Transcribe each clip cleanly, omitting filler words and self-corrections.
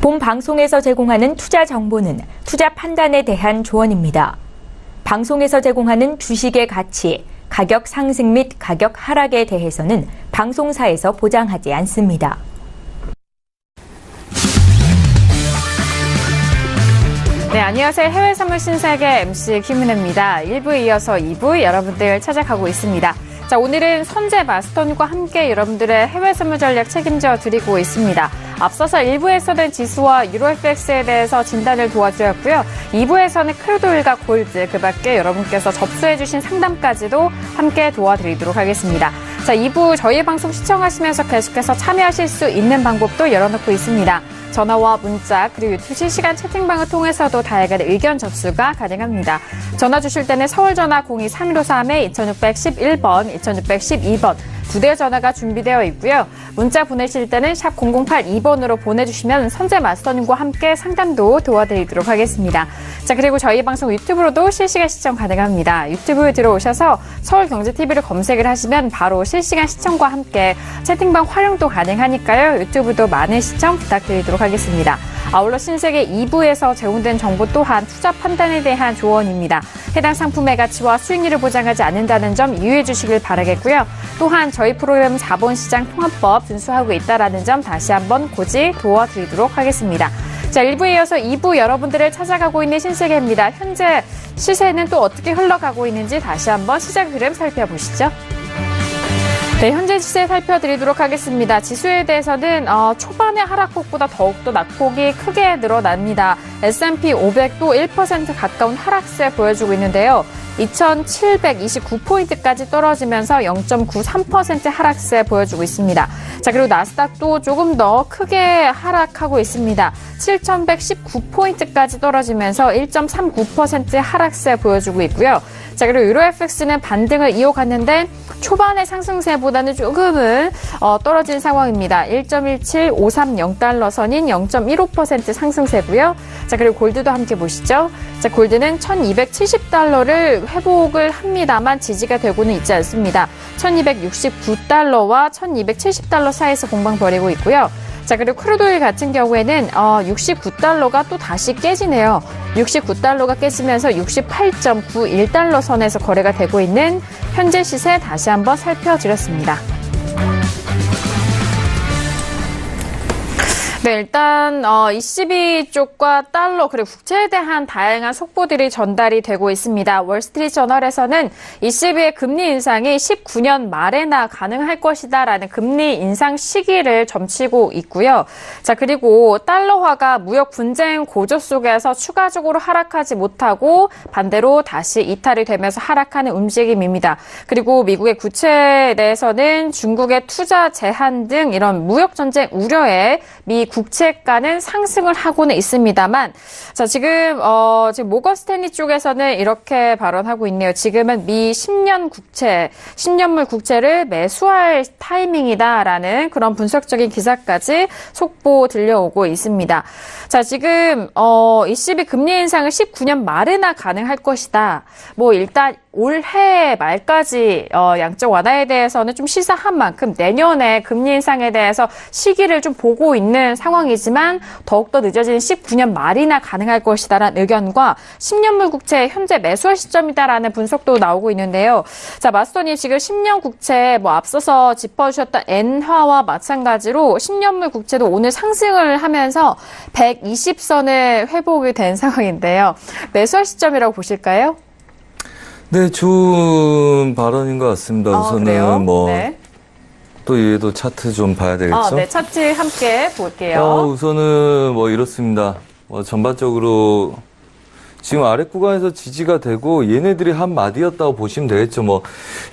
본 방송에서 제공하는 투자 정보는 투자 판단에 대한 조언입니다. 방송에서 제공하는 주식의 가치, 가격 상승 및 가격 하락에 대해서는 방송사에서 보장하지 않습니다. 네, 안녕하세요. 해외 선물 신세계 MC 김은혜입니다. 1부에 이어서 2부 여러분들 찾아가고 있습니다. 자, 오늘은 선재 마스터님과 함께 여러분들의 해외 선물 전략 책임져 드리고 있습니다. 앞서서 1부에서는 지수와 유로 FX에 대해서 진단을 도와드렸고요. 2부에서는 크루드오일과 골드, 그 밖에 여러분께서 접수해주신 상담까지도 함께 도와드리도록 하겠습니다. 자, 2부 저희 방송 시청하시면서 계속해서 참여하실 수 있는 방법도 열어놓고 있습니다. 전화와 문자 그리고 유튜브 실시간 채팅방을 통해서도 다양한 의견 접수가 가능합니다. 전화 주실 때는 서울 전화 02-3153-2611번, 2612번 두 대의 전화가 준비되어 있고요. 문자 보내실 때는 샵 0082번으로 보내주시면 선재 마스터님과 함께 상담도 도와드리도록 하겠습니다. 자, 그리고 저희 방송 유튜브로도 실시간 시청 가능합니다. 유튜브에 들어오셔서 서울경제TV를 검색을 하시면 바로 실시간 시청과 함께 채팅방 활용도 가능하니까요. 유튜브도 많은 시청 부탁드리도록 하겠습니다. 아울러 신세계 2부에서 제공된 정보 또한 투자 판단에 대한 조언입니다. 해당 상품의 가치와 수익률을 보장하지 않는다는 점 유의해 주시길 바라겠고요. 또한 저희 프로그램 자본시장 통합법 준수하고 있다는 점 다시 한번 고지 도와드리도록 하겠습니다. 자, 1부에 이어서 2부 여러분들을 찾아가고 있는 신세계입니다. 현재 시세는 또 어떻게 흘러가고 있는지 다시 한번 시장 흐름 살펴보시죠. 네, 현재 시세 살펴드리도록 하겠습니다. 지수에 대해서는 초반의 하락폭보다 더욱더 낙폭이 크게 늘어납니다. S&P 500도 1% 가까운 하락세 보여주고 있는데요. 2,729포인트까지 떨어지면서 0.93% 하락세 보여주고 있습니다. 자, 그리고 나스닥도 조금 더 크게 하락하고 있습니다. 7,119포인트까지 떨어지면서 1.39% 하락세 보여주고 있고요. 자, 그리고 유로 FX는 반등을 이어갔는데 초반의 상승세보다는 조금은 떨어진 상황입니다. 1.17530달러 선인 0.15% 상승세고요. 자, 그리고 골드도 함께 보시죠. 자, 골드는 1,270달러를 회복을 합니다만 지지가 되고는 있지 않습니다. 1,269달러와 1,270달러 사이에서 공방 벌이고 있고요. 자, 그리고 크루드오일 같은 경우에는 69달러가 또 다시 깨지네요. 69달러가 깨지면서 68.91달러 선에서 거래가 되고 있는 현재 시세 다시 한번 살펴드렸습니다. 네, 일단 ECB 쪽과 달러 그리고 국채에 대한 다양한 속보들이 전달이 되고 있습니다. 월스트리트 저널에서는 ECB의 금리 인상이 19년 말에나 가능할 것이다라는 금리 인상 시기를 점치고 있고요. 자, 그리고 달러화가 무역 분쟁 고조 속에서 추가적으로 하락하지 못하고 반대로 다시 이탈이 되면서 하락하는 움직임입니다. 그리고 미국의 국채에 대해서는 중국의 투자 제한 등 이런 무역 전쟁 우려에 미 국채가는 상승을 하고는 있습니다만, 자, 지금 모건 스탠리 쪽에서는 이렇게 발언하고 있네요. 지금은 미 10년 국채, 10년물 국채를 매수할 타이밍이다라는 그런 분석적인 기사까지 속보 들려오고 있습니다. 자, 지금 ECB 금리 인상을 19년 말에나 가능할 것이다. 뭐 일단 올해 말까지 양적 완화에 대해서는 좀 시사한 만큼 내년에 금리 인상에 대해서 시기를 좀 보고 있는 상황이지만 더욱더 늦어지는 19년 말이나 가능할 것이다라는 의견과 10년물 국채 현재 매수할 시점이다라는 분석도 나오고 있는데요. 자, 마스터님 지금 10년 국채 앞서서 짚어주셨던 엔화와 마찬가지로 10년물 국채도 오늘 상승을 하면서 120선에 회복이 된 상황인데요. 매수할 시점이라고 보실까요? 네, 좋은 발언인 것 같습니다. 우선은 그래요? 네. 또 얘도 차트 좀 봐야 되겠죠? 네, 차트 함께 볼게요. 우선은 이렇습니다. 전반적으로 지금 아래 구간에서 지지가 되고 얘네들이 한 마디였다고 보시면 되겠죠.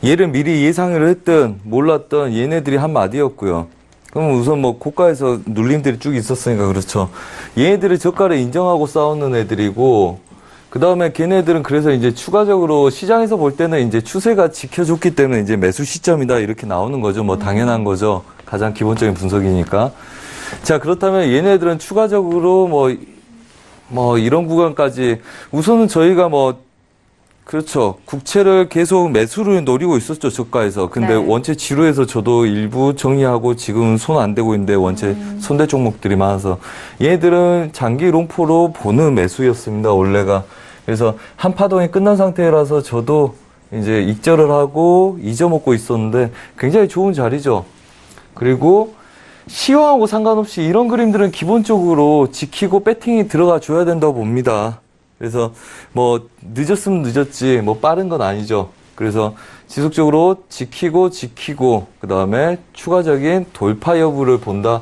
얘를 미리 예상을 했든 몰랐던 얘네들이 한 마디였고요. 그럼 우선 고가에서 눌림들이 쭉 있었으니까 그렇죠. 얘네들이 저가를 인정하고 싸우는 애들이고 그 다음에 걔네들은 그래서 이제 추가적으로 시장에서 볼 때는 이제 추세가 지켜줬기 때문에 이제 매수 시점이다 이렇게 나오는 거죠. 당연한 거죠. 가장 기본적인 분석이니까. 자, 그렇다면 얘네들은 추가적으로 이런 구간까지 우선은 저희가 그렇죠. 국채를 계속 매수를 노리고 있었죠, 저가에서. 근데 네. 원체 지루해서 저도 일부 정리하고 지금 손 안 대고 있는데 원체 손대 종목들이 많아서 얘들은 장기 롱포로 보는 매수였습니다, 원래가. 그래서 한 파동이 끝난 상태라서 저도 이제 익절을 하고 잊어먹고 있었는데 굉장히 좋은 자리죠. 그리고 시황하고 상관없이 이런 그림들은 기본적으로 지키고 배팅이 들어가 줘야 된다고 봅니다. 그래서 뭐 늦었으면 늦었지 뭐 빠른 건 아니죠. 그래서 지속적으로 지키고 그다음에 추가적인 돌파 여부를 본다.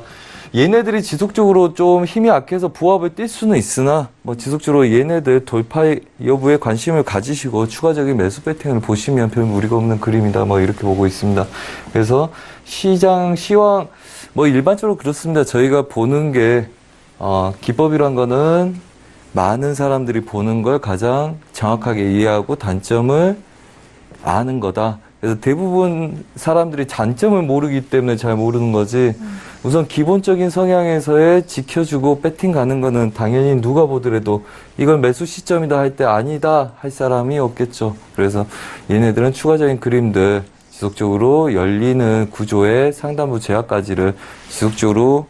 얘네들이 지속적으로 좀 힘이 약해서 부합을 뛸 수는 있으나 뭐 지속적으로 얘네들 돌파 여부에 관심을 가지시고 추가적인 매수 배팅을 보시면 별 무리가 없는 그림이다. 뭐 이렇게 보고 있습니다. 그래서 시황 뭐 일반적으로 그렇습니다. 저희가 보는 게 기법이란 거는 많은 사람들이 보는 걸 가장 정확하게 이해하고 단점을 아는 거다. 그래서 대부분 사람들이 단점을 모르기 때문에 잘 모르는 거지. 우선 기본적인 성향에서의 지켜주고 배팅 가는 거는 당연히 누가 보더라도 이걸 매수 시점이다 할 때 아니다 할 사람이 없겠죠. 그래서 얘네들은 추가적인 그림들 지속적으로 열리는 구조의 상단부 제약까지를 지속적으로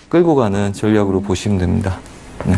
끌고 가는 전략으로 보시면 됩니다.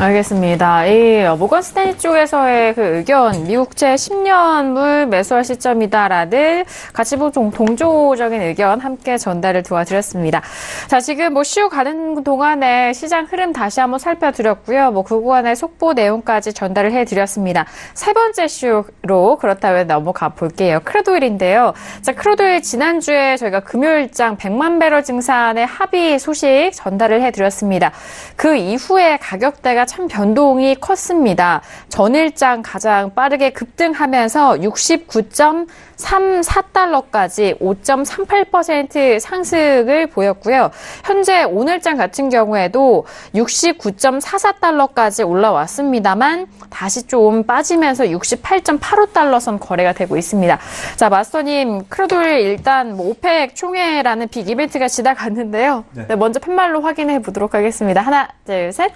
알겠습니다. 이 모건 스탠리 쪽에서의 그 의견, 미국채 10년물 매수할 시점이다라는 같이 동조적인 의견 함께 전달을 도와드렸습니다. 자, 지금 뭐 쉬고 가는 동안에 시장 흐름 다시 한번 살펴드렸고요. 뭐 그 구간의 속보 내용까지 전달을 해드렸습니다. 세 번째 이슈로 그렇다면 넘어가 볼게요. 크루드오일인데요. 자, 크루드오일 지난주에 저희가 금요일장 100만 배럴 증산의 합의 소식 전달을 해드렸습니다. 그 이후에 가격대가 참 변동이 컸습니다. 전일장 가장 빠르게 급등하면서 69.34달러까지 5.38% 상승을 보였고요. 현재 오늘장 같은 경우에도 69.44달러까지 올라왔습니다만 다시 좀 빠지면서 68.85달러 선 거래가 되고 있습니다. 자, 마스터님, 크루드오일 일단 뭐 오펙 총회라는 빅 이벤트가 지나갔는데요. 네, 먼저 팻말로 확인해 보도록 하겠습니다. 하나, 둘, 셋.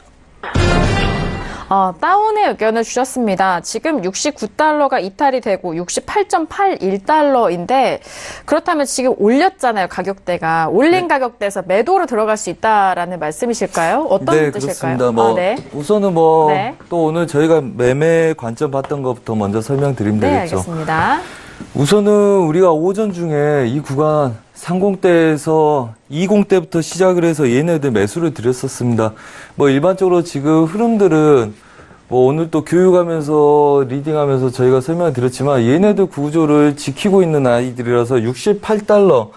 다운의 의견을 주셨습니다. 지금 69달러가 이탈이 되고 68.81달러인데 그렇다면 지금 올렸잖아요, 가격대가. 올린 가격대에서 매도로 들어갈 수 있다라는 말씀이실까요? 어떤 네, 뜻일까요? 그렇습니다. 뭐 네. 우선은 뭐 네. 또 오늘 저희가 매매 관점 봤던 것부터 먼저 설명드리면 네, 되겠죠. 알겠습니다. 우선은 우리가 오전 중에 이 구간 30대에서 20대부터 시작을 해서 얘네들 매수를 드렸었습니다. 뭐 일반적으로 지금 흐름들은 뭐 오늘 또 교육하면서 리딩하면서 저희가 설명을 드렸지만 얘네들 구조를 지키고 있는 아이들이라서 68달러.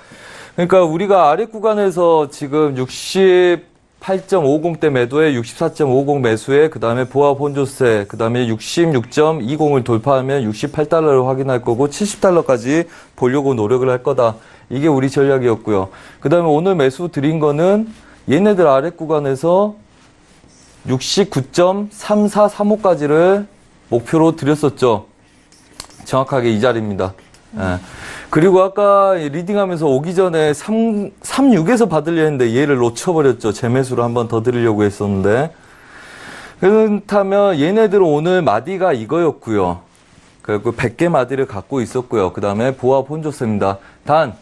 그러니까 우리가 아래 구간에서 지금 68.50대 매도에 64.50 매수에 그다음에 보합 혼조세 그다음에 66.20을 돌파하면 68달러를 확인할 거고 70달러까지 보려고 노력을 할 거다. 이게 우리 전략이었고요. 그다음에 오늘 매수 드린 거는 얘네들 아래 구간에서 69.3435까지를 목표로 드렸었죠. 정확하게 이 자리입니다. 예. 그리고 아까 리딩하면서 오기 전에 36에서 받으려 했는데 얘를 놓쳐버렸죠. 재매수를 한 번 더 드리려고 했었는데. 그렇다면 얘네들은 오늘 마디가 이거였고요. 그리고 100개 마디를 갖고 있었고요. 그 다음에 보합 혼조세입니다. 단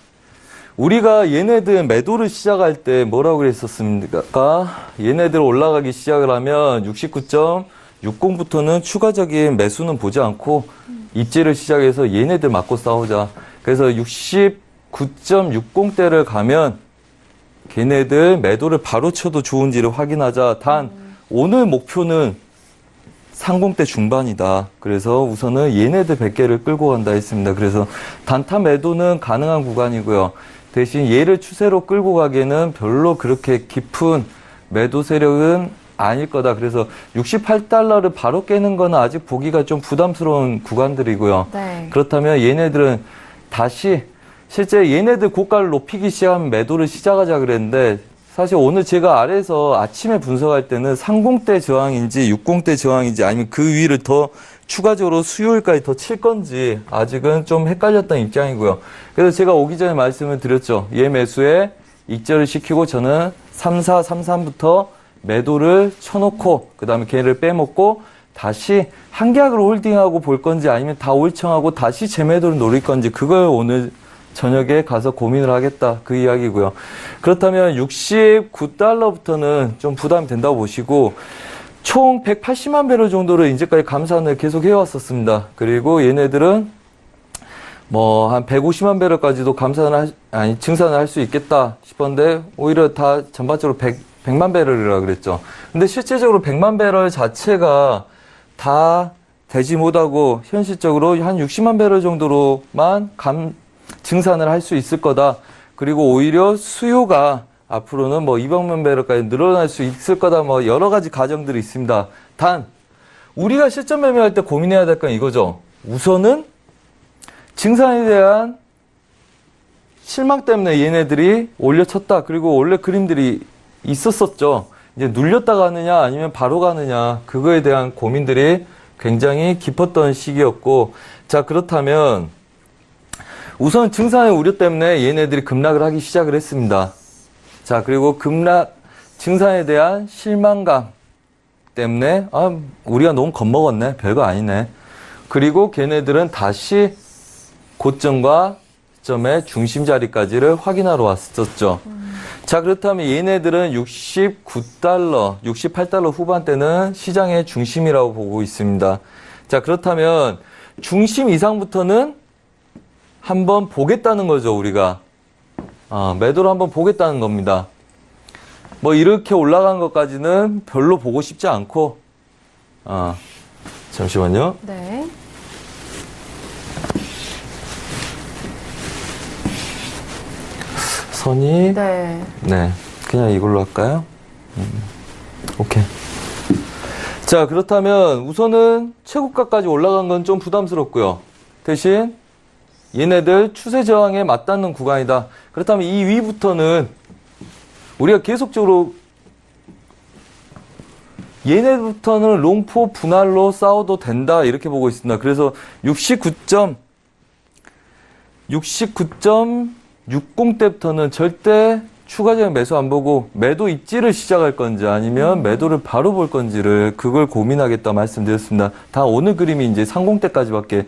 우리가 얘네들 매도를 시작할 때 뭐라고 그랬었습니까? 얘네들 올라가기 시작을 하면 69.60부터는 추가적인 매수는 보지 않고 입지를 시작해서 얘네들 맞고 싸우자. 그래서 69.60대를 가면 걔네들 매도를 바로 쳐도 좋은지를 확인하자. 단 오늘 목표는 30대 중반이다. 그래서 우선은 얘네들 100개를 끌고 간다 했습니다. 그래서 단타 매도는 가능한 구간이고요. 대신 얘를 추세로 끌고 가기에는 별로 그렇게 깊은 매도 세력은 아닐 거다. 그래서 68달러를 바로 깨는 거는 아직 보기가 좀 부담스러운 구간들이고요. 네. 그렇다면 얘네들은 다시 실제 얘네들 고가를 높이기 시작하면 매도를 시작하자 그랬는데 사실 오늘 제가 아래에서 아침에 분석할 때는 30대 저항인지 60대 저항인지 아니면 그 위를 더 추가적으로 수요일까지 더 칠 건지 아직은 좀 헷갈렸던 입장이고요. 그래서 제가 오기 전에 말씀을 드렸죠. 얘 매수에 익절을 시키고 저는 3433부터 매도를 쳐놓고 그 다음에 걔를 빼먹고 다시 한 계약으로 홀딩하고 볼 건지 아니면 다 올청하고 다시 재매도를 노릴 건지 그걸 오늘 저녁에 가서 고민을 하겠다 그 이야기고요. 그렇다면 69달러부터는 좀 부담이 된다고 보시고 총 180만 배럴 정도를 이제까지 감산을 계속 해왔었습니다. 그리고 얘네들은 뭐 한 150만 배럴까지도 증산을 할 수 있겠다 싶었는데 오히려 다 전반적으로 100만 배럴이라 그랬죠. 근데 실제적으로 100만 배럴 자체가 다 되지 못하고 현실적으로 한 60만 배럴 정도로만 증산을 할 수 있을 거다. 그리고 오히려 수요가 앞으로는 뭐 200만 배럴까지 늘어날 수 있을 거다. 뭐 여러 가지 가정들이 있습니다. 단 우리가 실전 매매할 때 고민해야 될 건 이거죠. 우선은 증산에 대한 실망 때문에 얘네들이 올려쳤다. 그리고 원래 그림들이 있었었죠. 이제 눌렸다 가느냐 아니면 바로 가느냐 그거에 대한 고민들이 굉장히 깊었던 시기였고 자 그렇다면 우선 증산의 우려 때문에 얘네들이 급락을 하기 시작을 했습니다. 자 그리고 증산에 대한 실망감 때문에 우리가 너무 겁먹었네. 별거 아니네. 그리고 걔네들은 다시 고점과 점의 중심 자리까지를 확인하러 왔었죠. 자, 그렇다면 얘네들은 69달러, 68달러 후반대는 시장의 중심이라고 보고 있습니다. 자, 그렇다면 중심 이상부터는 한번 보겠다는 거죠, 우리가. 매도를 한번 보겠다는 겁니다. 뭐 이렇게 올라간 것까지는 별로 보고 싶지 않고, 잠시만요. 네. 선이 네. 그냥 이걸로 할까요? 오케이. 자, 그렇다면 우선은 최고가까지 올라간 건 좀 부담스럽고요. 대신 얘네들 추세 저항에 맞닿는 구간이다. 그렇다면 이 위부터는 우리가 계속적으로 얘네부터는 롱포 분할로 싸워도 된다 이렇게 보고 있습니다. 그래서 69.60대부터는 절대 추가적인 매수 안 보고 매도 입지를 시작할 건지 아니면 매도를 바로 볼 건지를 그걸 고민하겠다 말씀드렸습니다. 다 오늘 그림이 이제 30대까지밖에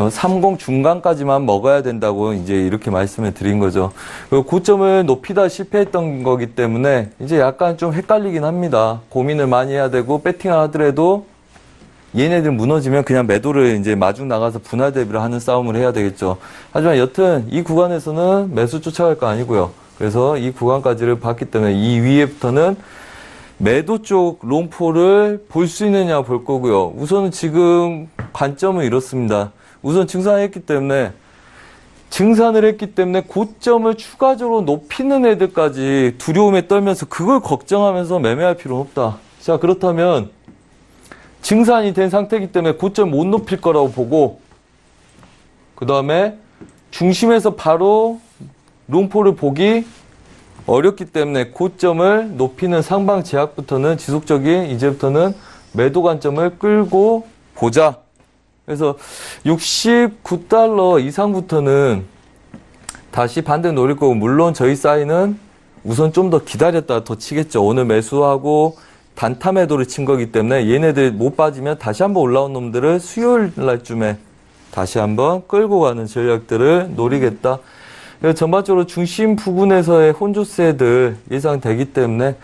30 중간까지만 먹어야 된다고 이제 이렇게 말씀을 드린 거죠. 그 고점을 높이다 실패했던 거기 때문에 이제 약간 좀 헷갈리긴 합니다. 고민을 많이 해야 되고 배팅을 하더라도 얘네들 무너지면 그냥 매도를 이제 마중 나가서 분할 대비를 하는 싸움을 해야 되겠죠. 하지만 여튼 이 구간에서는 매수 쫓아갈 거 아니고요. 그래서 이 구간까지를 봤기 때문에 이 위에부터는 매도 쪽 롱포를 볼 수 있느냐 볼 거고요. 우선은 지금 관점은 이렇습니다. 우선 증산을 했기 때문에 고점을 추가적으로 높이는 애들까지 두려움에 떨면서 그걸 걱정하면서 매매할 필요는 없다. 자, 그렇다면 증산이 된 상태이기 때문에 고점 못 높일 거라고 보고 그 다음에 중심에서 바로 롱포를 보기 어렵기 때문에 고점을 높이는 상방 제약부터는 지속적인 이제부터는 매도 관점을 끌고 보자. 그래서 69달러 이상부터는 다시 반등 노릴 거고 물론 저희 사이는 우선 좀 더 기다렸다 더 치겠죠. 오늘 매수하고 단타 매도를 친 거기 때문에 얘네들 못 빠지면 다시 한번 올라온 놈들을 수요일 날쯤에 다시 한번 끌고 가는 전략들을 노리겠다. 전반적으로 중심 부분에서의 혼조세들 예상되기 때문에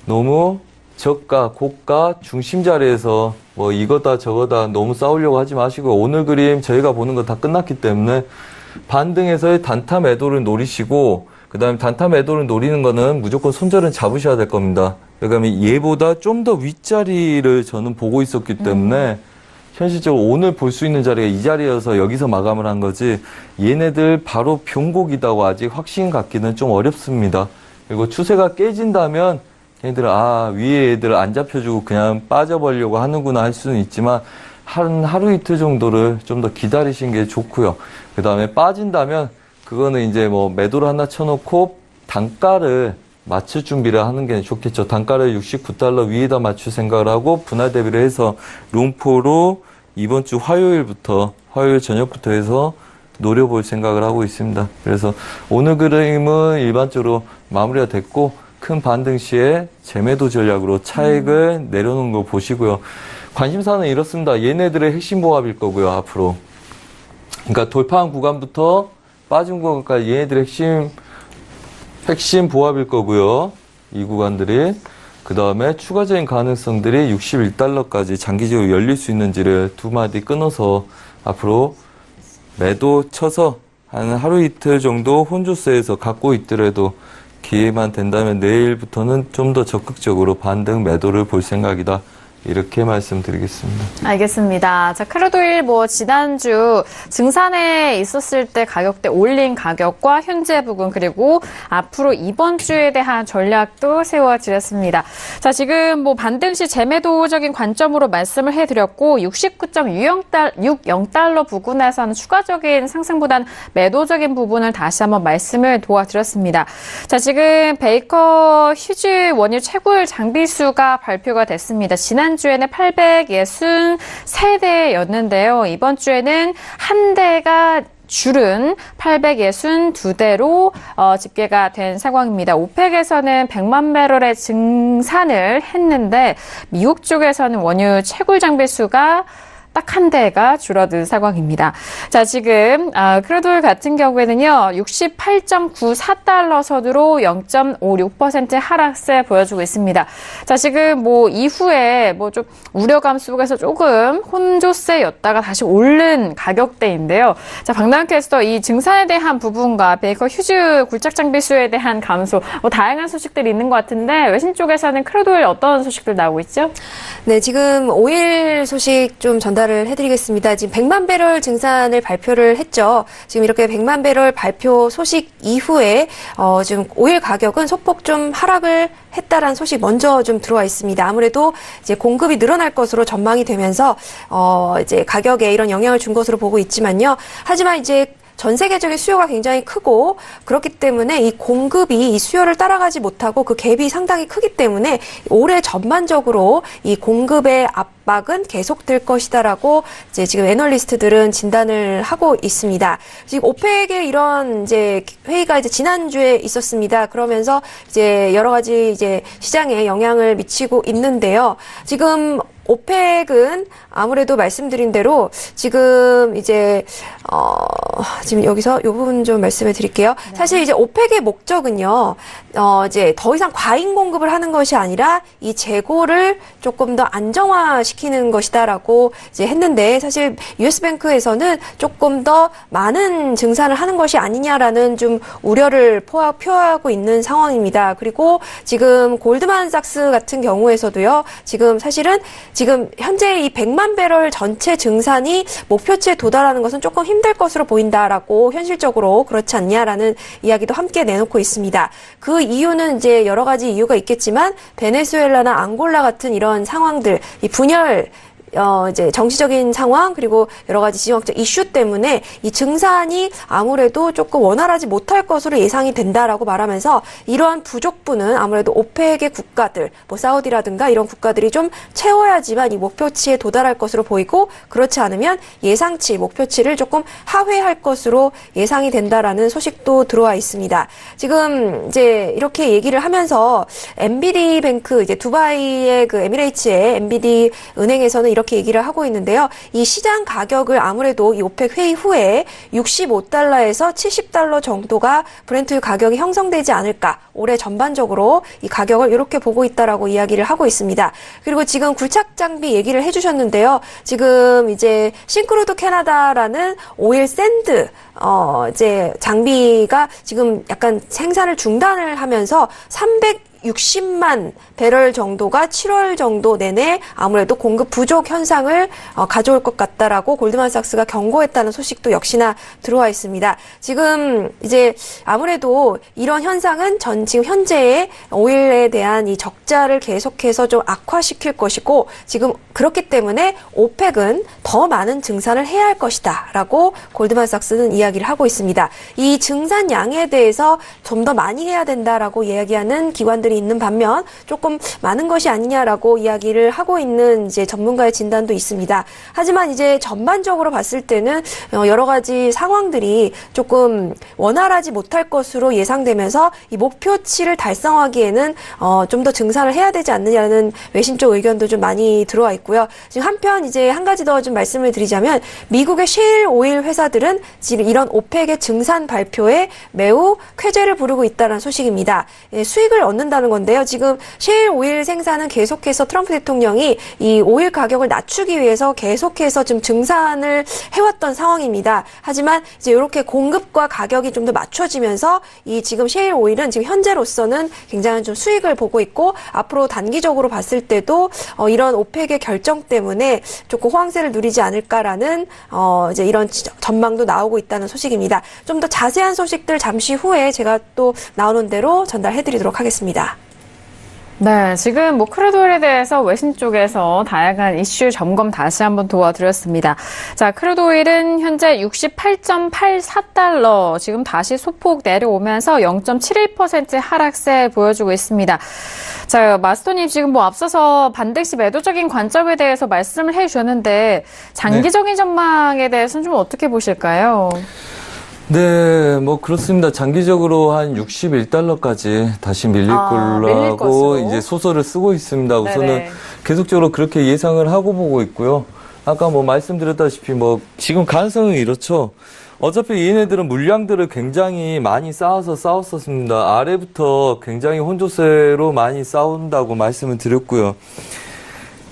너무 저가, 고가, 중심 자리에서 뭐 이거다 저거다 너무 싸우려고 하지 마시고 오늘 그림 저희가 보는 거 다 끝났기 때문에 반등에서의 단타 매도를 노리시고 그 다음에 단타 매도를 노리는 거는 무조건 손절은 잡으셔야 될 겁니다. 그러니까 얘보다 좀 더 윗자리를 저는 보고 있었기 때문에 현실적으로 오늘 볼 수 있는 자리가 이 자리여서 여기서 마감을 한 거지 얘네들 바로 병곡이다고 아직 확신 갖기는 좀 어렵습니다. 그리고 추세가 깨진다면 얘네들은 위에 애들 안 잡혀주고 그냥 빠져버리려고 하는구나 할 수는 있지만 한 하루 이틀 정도를 좀 더 기다리신 게 좋고요. 그 다음에 빠진다면 그거는 이제 뭐 매도를 하나 쳐놓고 단가를 맞출 준비를 하는 게 좋겠죠. 단가를 69달러 위에다 맞출 생각을 하고 분할 대비를 해서 롱포로 이번 주 화요일 저녁부터 해서 노려볼 생각을 하고 있습니다. 그래서 오늘 그림은 일반적으로 마무리가 됐고 큰 반등 시에 재매도 전략으로 차익을 내려놓은 거 보시고요. 관심사는 이렇습니다. 얘네들의 핵심 보합일 거고요, 앞으로. 그러니까 돌파한 구간부터 빠진 구간까지 얘네들의 핵심 보합일 거고요. 이 구간들이. 그 다음에 추가적인 가능성들이 61달러까지 장기적으로 열릴 수 있는지를 두 마디 끊어서 앞으로 매도 쳐서 한 하루 이틀 정도 혼조세에서 갖고 있더라도 기회만 된다면 내일부터는 좀 더 적극적으로 반등 매도를 볼 생각이다. 이렇게 말씀드리겠습니다. 알겠습니다. 자, 크루드오일 지난주 증산에 있었을 때 가격대 올린 가격과 현재 부근 그리고 앞으로 이번 주에 대한 전략도 세워드렸습니다. 자, 지금 반등 시 재매도적인 관점으로 말씀을 해드렸고 69.60달러 부근에서는 추가적인 상승보다는 매도적인 부분을 다시 한번 말씀을 도와드렸습니다. 자, 지금 베이커 휴즈 원유 채굴 장비수가 발표가 됐습니다. 지난주에는 863대였는데요. 이번 주에는 한 대가 줄은 862대로 집계가 된 상황입니다. 오펙에서는 100만 배럴의 증산을 했는데 미국 쪽에서는 원유 채굴 장비 수가 딱 한 대가 줄어든 상황입니다. 자, 지금 크루드오일 같은 경우에는요. 68.94달러 선으로 0.56% 하락세 보여주고 있습니다. 자, 지금 이후에 좀 우려감 속에서 조금 혼조세였다가 다시 오른 가격대인데요. 자, 박나은 캐스터 이 증산에 대한 부분과 베이커 휴즈 굴착 장비 수에 대한 감소 다양한 소식들이 있는 것 같은데 외신 쪽에서는 크루드오일 어떤 소식들 나오고 있죠? 네, 지금 오일 소식 좀 전달을 해드리겠습니다. 지금 100만 배럴 증산을 발표를 했죠. 지금 이렇게 100만 배럴 발표 소식 이후에 지금 오일 가격은 소폭 좀 하락을 했다라는 소식 먼저 좀 들어와 있습니다. 아무래도 이제 공급이 늘어날 것으로 전망이 되면서 이제 가격에 이런 영향을 준 것으로 보고 있지만요. 하지만 이제 전 세계적인 수요가 굉장히 크고 그렇기 때문에 이 공급이 이 수요를 따라가지 못하고 그 갭이 상당히 크기 때문에 올해 전반적으로 이 공급의 압박은 계속될 것이다라고 이제 지금 애널리스트들은 진단을 하고 있습니다. 지금 오펙의 이런 이제 회의가 이제 지난주에 있었습니다. 그러면서 이제 여러 가지 이제 시장에 영향을 미치고 있는데요. 지금 오펙은 아무래도 말씀드린 대로 지금 이제 지금 여기서 이 부분 좀 말씀을 드릴게요. 네. 사실 이제 오펙의 목적은요. 이제 더 이상 과잉 공급을 하는 것이 아니라 이 재고를 조금 더 안정화시키는 것이다라고 이제 했는데 사실 유에스뱅크에서는 조금 더 많은 증산을 하는 것이 아니냐라는 좀 우려를 표하고 있는 상황입니다. 그리고 지금 골드만삭스 같은 경우에서도요. 지금 사실은 지금 현재 이 100만 배럴 전체 증산이 목표치에 도달하는 것은 조금 힘들 것으로 보인다라고 현실적으로 그렇지 않냐라는 이야기도 함께 내놓고 있습니다. 그 이유는 이제 여러 가지 이유가 있겠지만 베네수엘라나 앙골라 같은 이런 상황들, 이 분열 이제 정치적인 상황 그리고 여러 가지 지정학적 이슈 때문에 이 증산이 아무래도 조금 원활하지 못할 것으로 예상이 된다라고 말하면서 이러한 부족분은 아무래도 오펙의 국가들, 사우디라든가 이런 국가들이 좀 채워야지만 이 목표치에 도달할 것으로 보이고 그렇지 않으면 예상치, 목표치를 조금 하회할 것으로 예상이 된다라는 소식도 들어와 있습니다. 지금 이제 이렇게 얘기를 하면서 MBD 뱅크 이제 두바이의 그 에미레이츠의 MBD 은행에서는 이렇게 얘기를 하고 있는데요. 이 시장 가격을 아무래도 이 오펙 회의 후에 65달러에서 70달러 정도가 브렌트 가격이 형성되지 않을까. 올해 전반적으로 이 가격을 이렇게 보고 있다라고 이야기를 하고 있습니다. 그리고 지금 굴착 장비 얘기를 해주셨는데요. 지금 이제 싱크로드 캐나다라는 오일 샌드 이제 장비가 지금 약간 생산을 중단을 하면서 360만 배럴 정도가 7월 정도 내내 아무래도 공급 부족 현상을 가져올 것 같다라고 골드만삭스가 경고했다는 소식도 역시나 들어와 있습니다. 지금 이제 아무래도 이런 현상은 지금 현재의 오일에 대한 이 적자를 계속해서 좀 악화시킬 것이고 지금 그렇기 때문에 오펙은 더 많은 증산을 해야 할 것이다라고 골드만삭스는 이야기 이야기를 하고 있습니다. 이 증산량에 대해서 좀 더 많이 해야 된다라고 이야기하는 기관들이 있는 반면 조금 많은 것이 아니냐라고 이야기를 하고 있는 이제 전문가의 진단도 있습니다. 하지만 이제 전반적으로 봤을 때는 여러 가지 상황들이 조금 원활하지 못할 것으로 예상되면서 이 목표치를 달성하기에는 좀 더 증산을 해야 되지 않느냐는 외신 쪽 의견도 좀 많이 들어와 있고요. 지금 한편 이제 한 가지 더 좀 말씀을 드리자면 미국의 셰일 오일 회사들은 지금 이런 오펙의 증산 발표에 매우 쾌재를 부르고 있다는 소식입니다. 예, 수익을 얻는다는 건데요. 지금 셰일 오일 생산은 계속해서 트럼프 대통령이 이 오일 가격을 낮추기 위해서 계속해서 좀 증산을 해왔던 상황입니다. 하지만 이제 이렇게 공급과 가격이 좀 더 맞춰지면서 이 지금 셰일 오일은 지금 현재로서는 굉장히 좀 수익을 보고 있고 앞으로 단기적으로 봤을 때도 이런 오펙의 결정 때문에 조금 호황세를 누리지 않을까라는 이제 이런 전망도 나오고 있다는 소식입니다. 좀 더 자세한 소식들 잠시 후에 제가 또 나오는 대로 전달해드리도록 하겠습니다. 네, 지금 크루드오일에 대해서 외신 쪽에서 다양한 이슈 점검 다시 한번 도와드렸습니다. 자, 크루드오일은 현재 68.84달러, 지금 다시 소폭 내려오면서 0.71% 하락세 보여주고 있습니다. 자, 마스터님 지금 앞서서 반드시 매도적인 관점에 대해서 말씀을 해주셨는데 장기적인 전망에 대해서는 좀 어떻게 보실까요? 네, 그렇습니다. 장기적으로 한 61달러까지 다시 밀릴 걸로 밀릴 하고 것으로. 이제 소설을 쓰고 있습니다. 우선은 네네. 계속적으로 그렇게 예상을 하고 보고 있고요. 아까 말씀드렸다시피 지금 가능성은 이렇죠. 어차피 얘네들은 물량들을 굉장히 많이 쌓아서 싸웠었습니다. 아래부터 굉장히 혼조세로 많이 싸운다고 말씀을 드렸고요.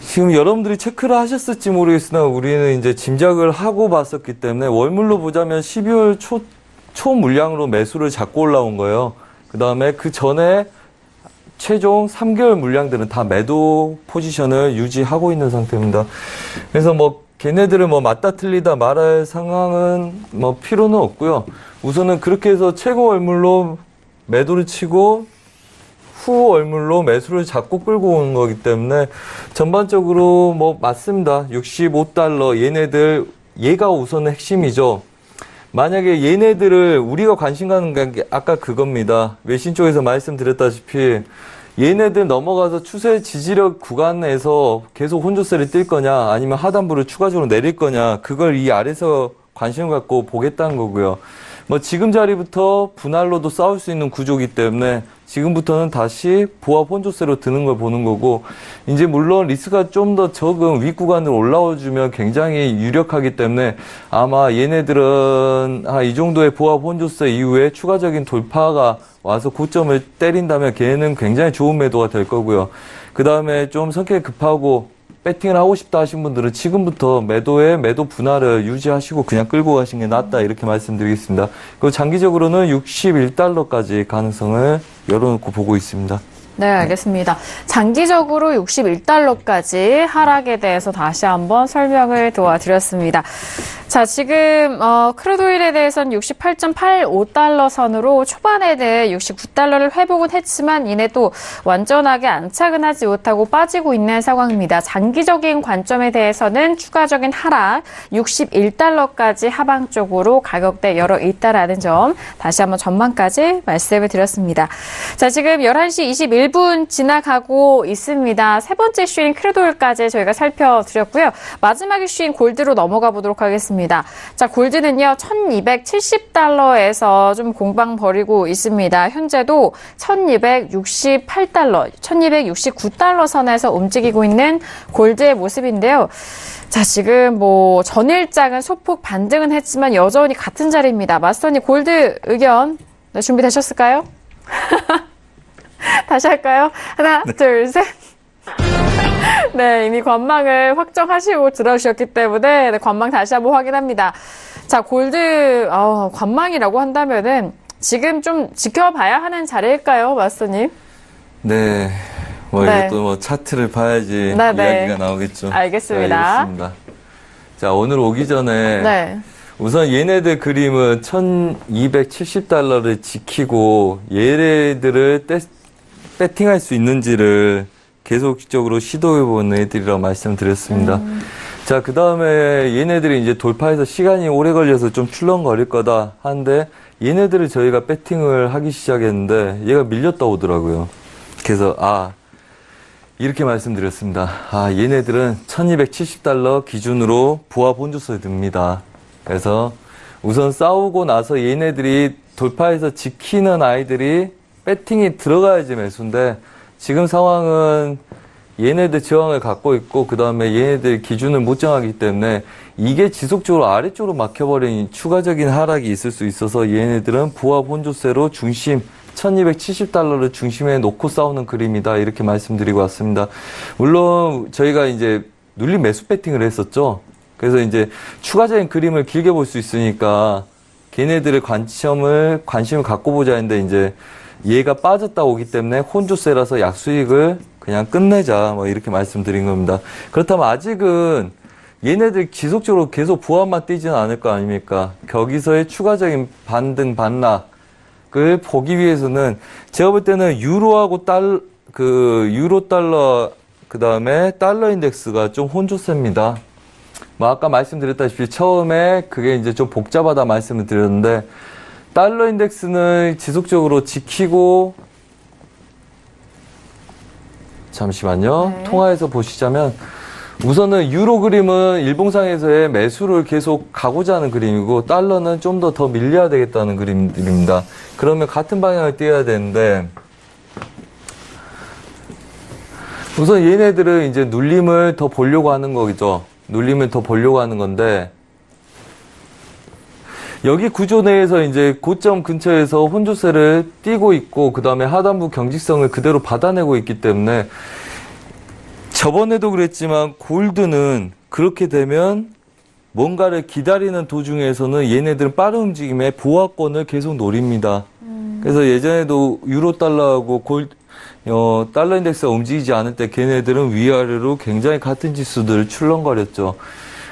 지금 여러분들이 체크를 하셨을지 모르겠으나 우리는 이제 짐작을 하고 봤었기 때문에 월물로 보자면 12월 초 물량으로 매수를 잡고 올라온 거예요. 그 다음에 그 전에 최종 3개월 물량들은 다 매도 포지션을 유지하고 있는 상태입니다. 그래서 걔네들을 맞다 틀리다 말할 상황은 필요는 없고요. 우선은 그렇게 해서 최고 월물로 매도를 치고 후 월물로 매수를 잡고 끌고 오는 거기 때문에 전반적으로 맞습니다. 65달러 얘가 우선 핵심이죠. 만약에 얘네들을 우리가 관심 가는 게 아까 그겁니다. 외신 쪽에서 말씀드렸다시피 얘네들 넘어가서 추세 지지력 구간에서 계속 혼조세를 뛸 거냐 아니면 하단부를 추가적으로 내릴 거냐 그걸 이 아래서 관심을 갖고 보겠다는 거고요. 지금 자리부터 분할로도 싸울 수 있는 구조이기 때문에 지금부터는 다시 보합 혼조세로 드는 걸 보는 거고 이제 물론 리스크가 좀 더 적은 윗구간으로 올라와주면 굉장히 유력하기 때문에 아마 얘네들은 이 정도의 보합 혼조세 이후에 추가적인 돌파가 와서 고점을 때린다면 걔는 굉장히 좋은 매도가 될 거고요. 그 다음에 좀 성격이 급하고 배팅을 하고 싶다 하신 분들은 지금부터 매도 분할을 유지하시고 그냥 끌고 가시는 게 낫다 이렇게 말씀드리겠습니다. 그리고 장기적으로는 61달러까지 가능성을 열어놓고 보고 있습니다. 네, 알겠습니다. 장기적으로 61달러까지 하락에 대해서 다시 한번 설명을 도와드렸습니다. 자, 지금 크루드오일에 대해서는 68.85달러 선으로 초반에 대해 69달러를 회복은 했지만 이내 또 완전하게 안착은 하지 못하고 빠지고 있는 상황입니다. 장기적인 관점에 대해서는 추가적인 하락 61달러까지 하방 쪽으로 가격대 열어 있다라는 점 다시 한번 전망까지 말씀을 드렸습니다. 자, 지금 11시 21분 지나가고 있습니다. 세 번째 이슈인 크루드오일까지 저희가 살펴드렸고요. 마지막 이슈인 골드로 넘어가 보도록 하겠습니다. 자, 골드는요, 1270달러에서 좀 공방 벌이고 있습니다. 현재도 1268달러, 1269달러 선에서 움직이고 있는 골드의 모습인데요. 자, 지금 전일장은 소폭 반등은 했지만 여전히 같은 자리입니다. 마스터님, 골드 의견 준비되셨을까요? 다시 할까요? 하나, 둘, 셋. 네, 이미 관망을 확정하시고 들어오셨기 때문에 관망 다시 한번 확인합니다. 자, 골드 관망이라고 한다면은 지금 좀 지켜봐야 하는 자리일까요, 마스터님? 네, 네. 이것도 차트를 봐야지 네, 이야기가 나오겠죠. 알겠습니다. 자, 이렇습니다. 자, 오늘 오기 전에 네. 우선 얘네들 그림은 1270달러를 지키고 얘네들을 배팅할 수 있는지를 계속적으로 시도해보는 애들이라고 말씀드렸습니다. 자, 그 다음에 얘네들이 이제 돌파해서 시간이 오래 걸려서 좀 출렁거릴 거다 하는데 얘네들을 저희가 배팅을 하기 시작했는데 얘가 밀렸다 오더라고요. 그래서 이렇게 말씀드렸습니다. 얘네들은 $1270 기준으로 부합 혼조세 듭니다. 그래서 우선 싸우고 나서 얘네들이 돌파해서 지키는 아이들이 배팅이 들어가야지 매수인데 지금 상황은 얘네들 저항을 갖고 있고 그 다음에 얘네들 기준을 못 정하기 때문에 이게 지속적으로 아래쪽으로 막혀버린 추가적인 하락이 있을 수 있어서 얘네들은 부합 혼조세로 중심 $1270를 중심에 놓고 싸우는 그림이다 이렇게 말씀드리고 왔습니다. 물론 저희가 이제 눌림 매수 배팅을 했었죠. 그래서 이제 추가적인 그림을 길게 볼 수 있으니까 걔네들의 관심을 갖고 보자 했는데 이제 얘가 빠졌다 오기 때문에 혼조세라서 약수익을 그냥 끝내자 뭐 이렇게 말씀드린 겁니다. 그렇다면 아직은 얘네들 지속적으로 계속 부합만 뛰지는 않을 거 아닙니까? 거기서의 추가적인 반등 반락을 보기 위해서는 제가 볼 때는 유로하고 유로 달러 그 다음에 달러 인덱스가 좀 혼조세입니다. 뭐 아까 말씀드렸다시피 처음에 그게 이제 좀 복잡하다 말씀을 드렸는데 달러 인덱스는 지속적으로 지키고 잠시만요. 네. 통화에서 보시자면 우선은 유로 그림은 일봉상에서의 매수를 계속 가고자 하는 그림이고 달러는 좀 더 밀려야 되겠다는 그림입니다. 그러면 같은 방향을 띄어야 되는데 우선 얘네들은 이제 눌림을 더 보려고 하는 거죠. 눌림을 더 보려고 하는 건데 여기 구조 내에서 이제 고점 근처에서 혼조세를 띄고 있고 그 다음에 하단부 경직성을 그대로 받아내고 있기 때문에 저번에도 그랬지만 골드는 그렇게 되면 뭔가를 기다리는 도중에서는 얘네들은 빠른 움직임에 보합권을 계속 노립니다. 그래서 예전에도 유로 달러하고 달러 인덱스가 움직이지 않을 때 걔네들은 위아래로 굉장히 같은 지수들을 출렁거렸죠.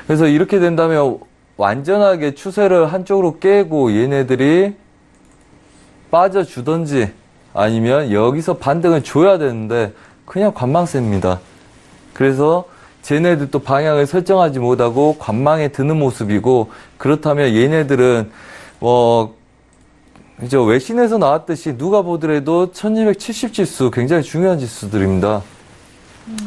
그래서 이렇게 된다면 완전하게 추세를 한쪽으로 깨고 얘네들이 빠져주든지 아니면 여기서 반등을 줘야 되는데 그냥 관망세입니다. 그래서 쟤네들 또 방향을 설정하지 못하고 관망에 드는 모습이고 그렇다면 얘네들은 이제 외신에서 나왔듯이 누가 보더라도 1270 지수 굉장히 중요한 지수들입니다.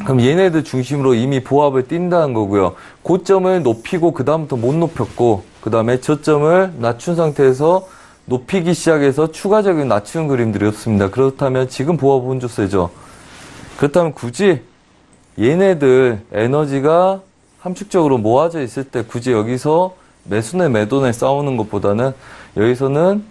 그럼 얘네들 중심으로 이미 보합을 띈다는 거고요. 고점을 높이고 그 다음부터 못 높였고 그 다음에 저점을 낮춘 상태에서 높이기 시작해서 추가적인 낮추는 그림들이었습니다. 그렇다면 지금 보합 혼조세죠. 그렇다면 굳이 얘네들 에너지가 함축적으로 모아져 있을 때 굳이 여기서 매수네 매도네 싸우는 것보다는 여기서는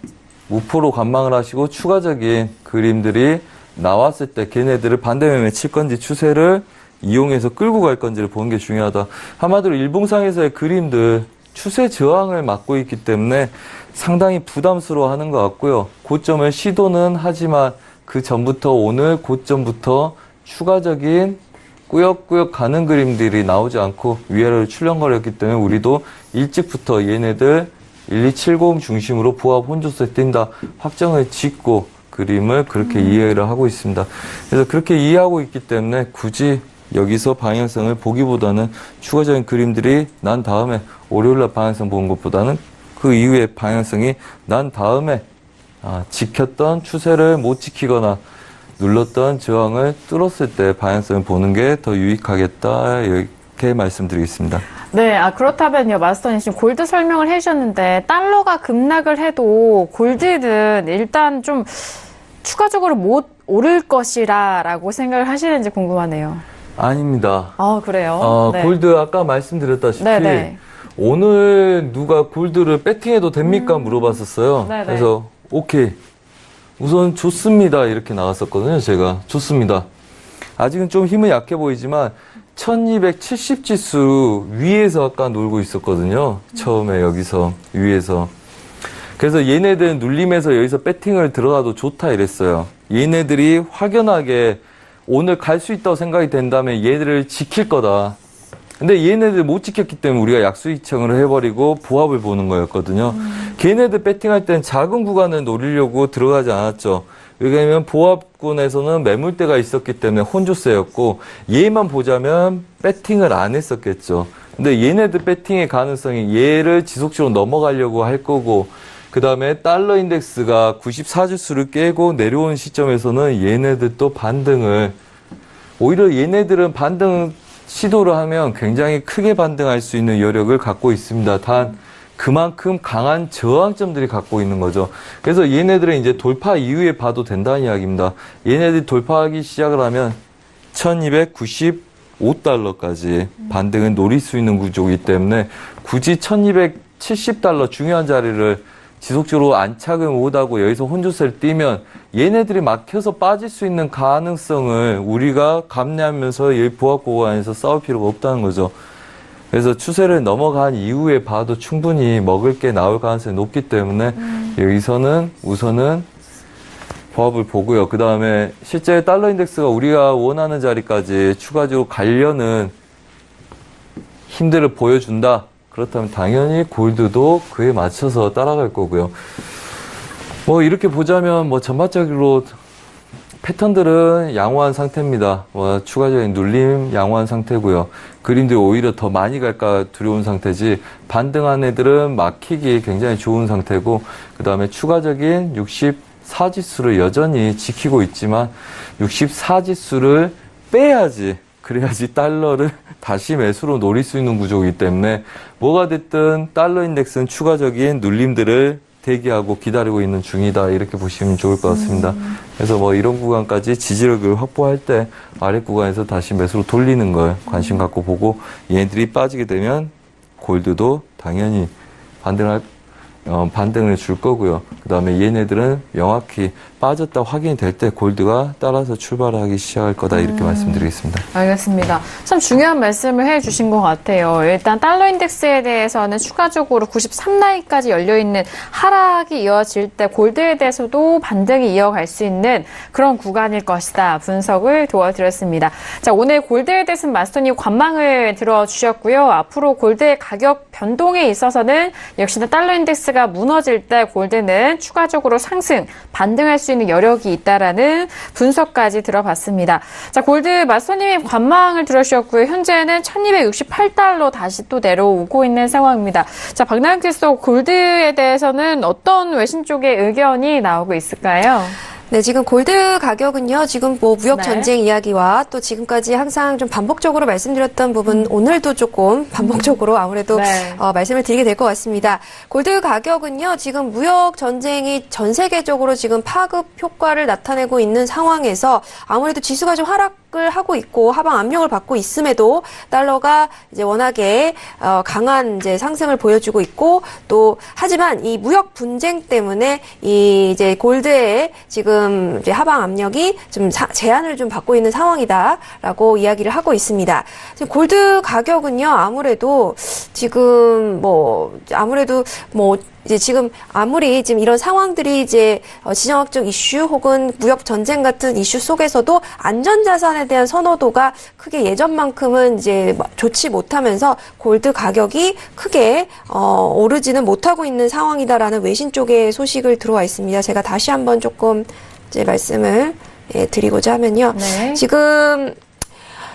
무포로 관망을 하시고 추가적인 그림들이 나왔을 때 걔네들을 반대매매 칠 건지 추세를 이용해서 끌고 갈 건지를 보는 게 중요하다. 한마디로 일봉상에서의 그림들 추세 저항을 막고 있기 때문에 상당히 부담스러워하는 것 같고요. 고점을 시도는 하지만 그 전부터 오늘 고점부터 추가적인 꾸역꾸역 가는 그림들이 나오지 않고 위아래로 출렁거렸기 때문에 우리도 일찍부터 얘네들 1270 중심으로 부합 혼조세 뛴다 확정을 짓고 그림을 그렇게 이해를 하고 있습니다. 그래서 그렇게 이해하고 있기 때문에 굳이 여기서 방향성을 보기보다는 추가적인 그림들이 난 다음에 월요일날 방향성 보는 것보다는 그 이후에 방향성이 난 다음에 지켰던 추세를 못 지키거나 눌렀던 저항을 뚫었을 때 방향성을 보는 게 더 유익하겠다 이렇게 말씀드리겠습니다. 네, 그렇다면요, 마스터님 지금 골드 설명을 해주셨는데 달러가 급락을 해도 골드는 일단 좀 추가적으로 못 오를 것이라고 생각을 하시는지 궁금하네요. 아닙니다. 그래요? 네. 골드 아까 말씀드렸다시피 네네. 오늘 누가 골드를 배팅해도 됩니까? 물어봤었어요. 네네. 그래서 오케이. 우선 좋습니다. 이렇게 나왔었거든요. 제가 좋습니다. 아직은 좀 힘은 약해 보이지만 1270 지수 위에서 아까 놀고 있었거든요. 처음에 여기서 위에서. 그래서 얘네들 눌림에서 여기서 배팅을 들어가도 좋다 이랬어요. 얘네들이 확연하게 오늘 갈 수 있다고 생각이 된다면 얘들을 지킬 거다. 근데 얘네들 못 지켰기 때문에 우리가 약수익청을 해버리고 부합을 보는 거였거든요. 걔네들 배팅할 땐 작은 구간을 노리려고 들어가지 않았죠. 왜냐하면 보합권에서는 매물대가 있었기 때문에 혼조세였고 얘만 보자면 배팅을 안 했었겠죠. 근데 얘네들 배팅의 가능성이 얘를 지속적으로 넘어가려고 할 거고, 그 다음에 달러 인덱스가 94지수를 깨고 내려온 시점에서는 얘네들 또 반등을, 오히려 얘네들은 반등 시도를 하면 굉장히 크게 반등할 수 있는 여력을 갖고 있습니다. 단 그만큼 강한 저항점들이 갖고 있는 거죠. 그래서 얘네들은 이제 돌파 이후에 봐도 된다는 이야기입니다. 얘네들이 돌파하기 시작을 하면 1295달러까지 반등을 노릴 수 있는 구조이기 때문에 굳이 1270달러 중요한 자리를 지속적으로 안착을 못하고 여기서 혼조세를 띄면 얘네들이 막혀서 빠질 수 있는 가능성을 우리가 감내하면서 여기 부합 구간에서 싸울 필요가 없다는 거죠. 그래서 추세를 넘어간 이후에 봐도 충분히 먹을 게 나올 가능성이 높기 때문에 여기서는 우선은 부합을 보고요. 그 다음에 실제 달러 인덱스가 우리가 원하는 자리까지 추가적으로 가려는 힘들을 보여준다. 그렇다면 당연히 골드도 그에 맞춰서 따라갈 거고요. 뭐 이렇게 보자면 뭐 전반적으로 패턴들은 양호한 상태입니다. 뭐 추가적인 눌림 양호한 상태고요. 그림들이 오히려 더 많이 갈까 두려운 상태지, 반등한 애들은 막히기 굉장히 좋은 상태고, 그 다음에 추가적인 64지수를 여전히 지키고 있지만 64지수를 빼야지, 그래야지 달러를 다시 매수로 노릴 수 있는 구조이기 때문에 뭐가 됐든 달러 인덱스는 추가적인 눌림들을 대기하고 기다리고 있는 중이다, 이렇게 보시면 좋을 것 같습니다. 그래서 뭐 이런 구간까지 지지력을 확보할 때 아래 구간에서 다시 매수로 돌리는 걸 관심 갖고 보고, 얘네들이 빠지게 되면 골드도 당연히 반등을 줄 거고요. 그 다음에 얘네들은 명확히 빠졌다 확인이 될 때 골드가 따라서 출발하기 시작할 거다, 이렇게 말씀드리겠습니다. 알겠습니다. 참 중요한 말씀을 해주신 것 같아요. 일단 달러 인덱스에 대해서는 추가적으로 93라인까지 열려있는 하락이 이어질 때 골드에 대해서도 반등이 이어갈 수 있는 그런 구간일 것이다, 분석을 도와드렸습니다. 자, 오늘 골드에 대해서는 마스터님 관망을 들어주셨고요. 앞으로 골드의 가격 변동에 있어서는 역시나 달러 인덱스가 무너질 때 골드는 추가적으로 상승, 반등할 수 있는 여력이 있다라는 분석까지 들어봤습니다. 자, 골드 마스터님이 관망을 들어주셨고요. 현재는 1268달러 다시 또 내려오고 있는 상황입니다. 자, 박나영 캐스터, 골드에 대해서는 어떤 외신 쪽의 의견이 나오고 있을까요? 네, 지금 골드 가격은요, 지금 뭐 무역 네. 전쟁 이야기와 또 지금까지 항상 좀 반복적으로 말씀드렸던 부분, 오늘도 조금 반복적으로 아무래도 네. 말씀을 드리게 될 것 같습니다. 골드 가격은요, 지금 무역 전쟁이 전 세계적으로 지금 파급 효과를 나타내고 있는 상황에서 아무래도 지수가 좀 하락을 하고 있고 하방 압력을 받고 있음에도 달러가 이제 워낙에 강한 이제 상승을 보여주고 있고, 또 하지만 이 무역 분쟁 때문에 이 이제 골드의 지금 이제 하방 압력이 좀 제한을 좀 받고 있는 상황이다라고 이야기를 하고 있습니다. 지금 골드 가격은요, 아무래도 지금 이제 지금 아무리 지금 이런 상황들이 이제 지정학적 이슈 혹은 무역 전쟁 같은 이슈 속에서도 안전자산에 대한 선호도가 크게 예전만큼은 이제 좋지 못하면서 골드 가격이 크게 오르지는 못하고 있는 상황이다라는 외신 쪽의 소식을 들어와 있습니다. 제가 다시 한번 조금 이제 말씀을 드리고자 하면요. 네.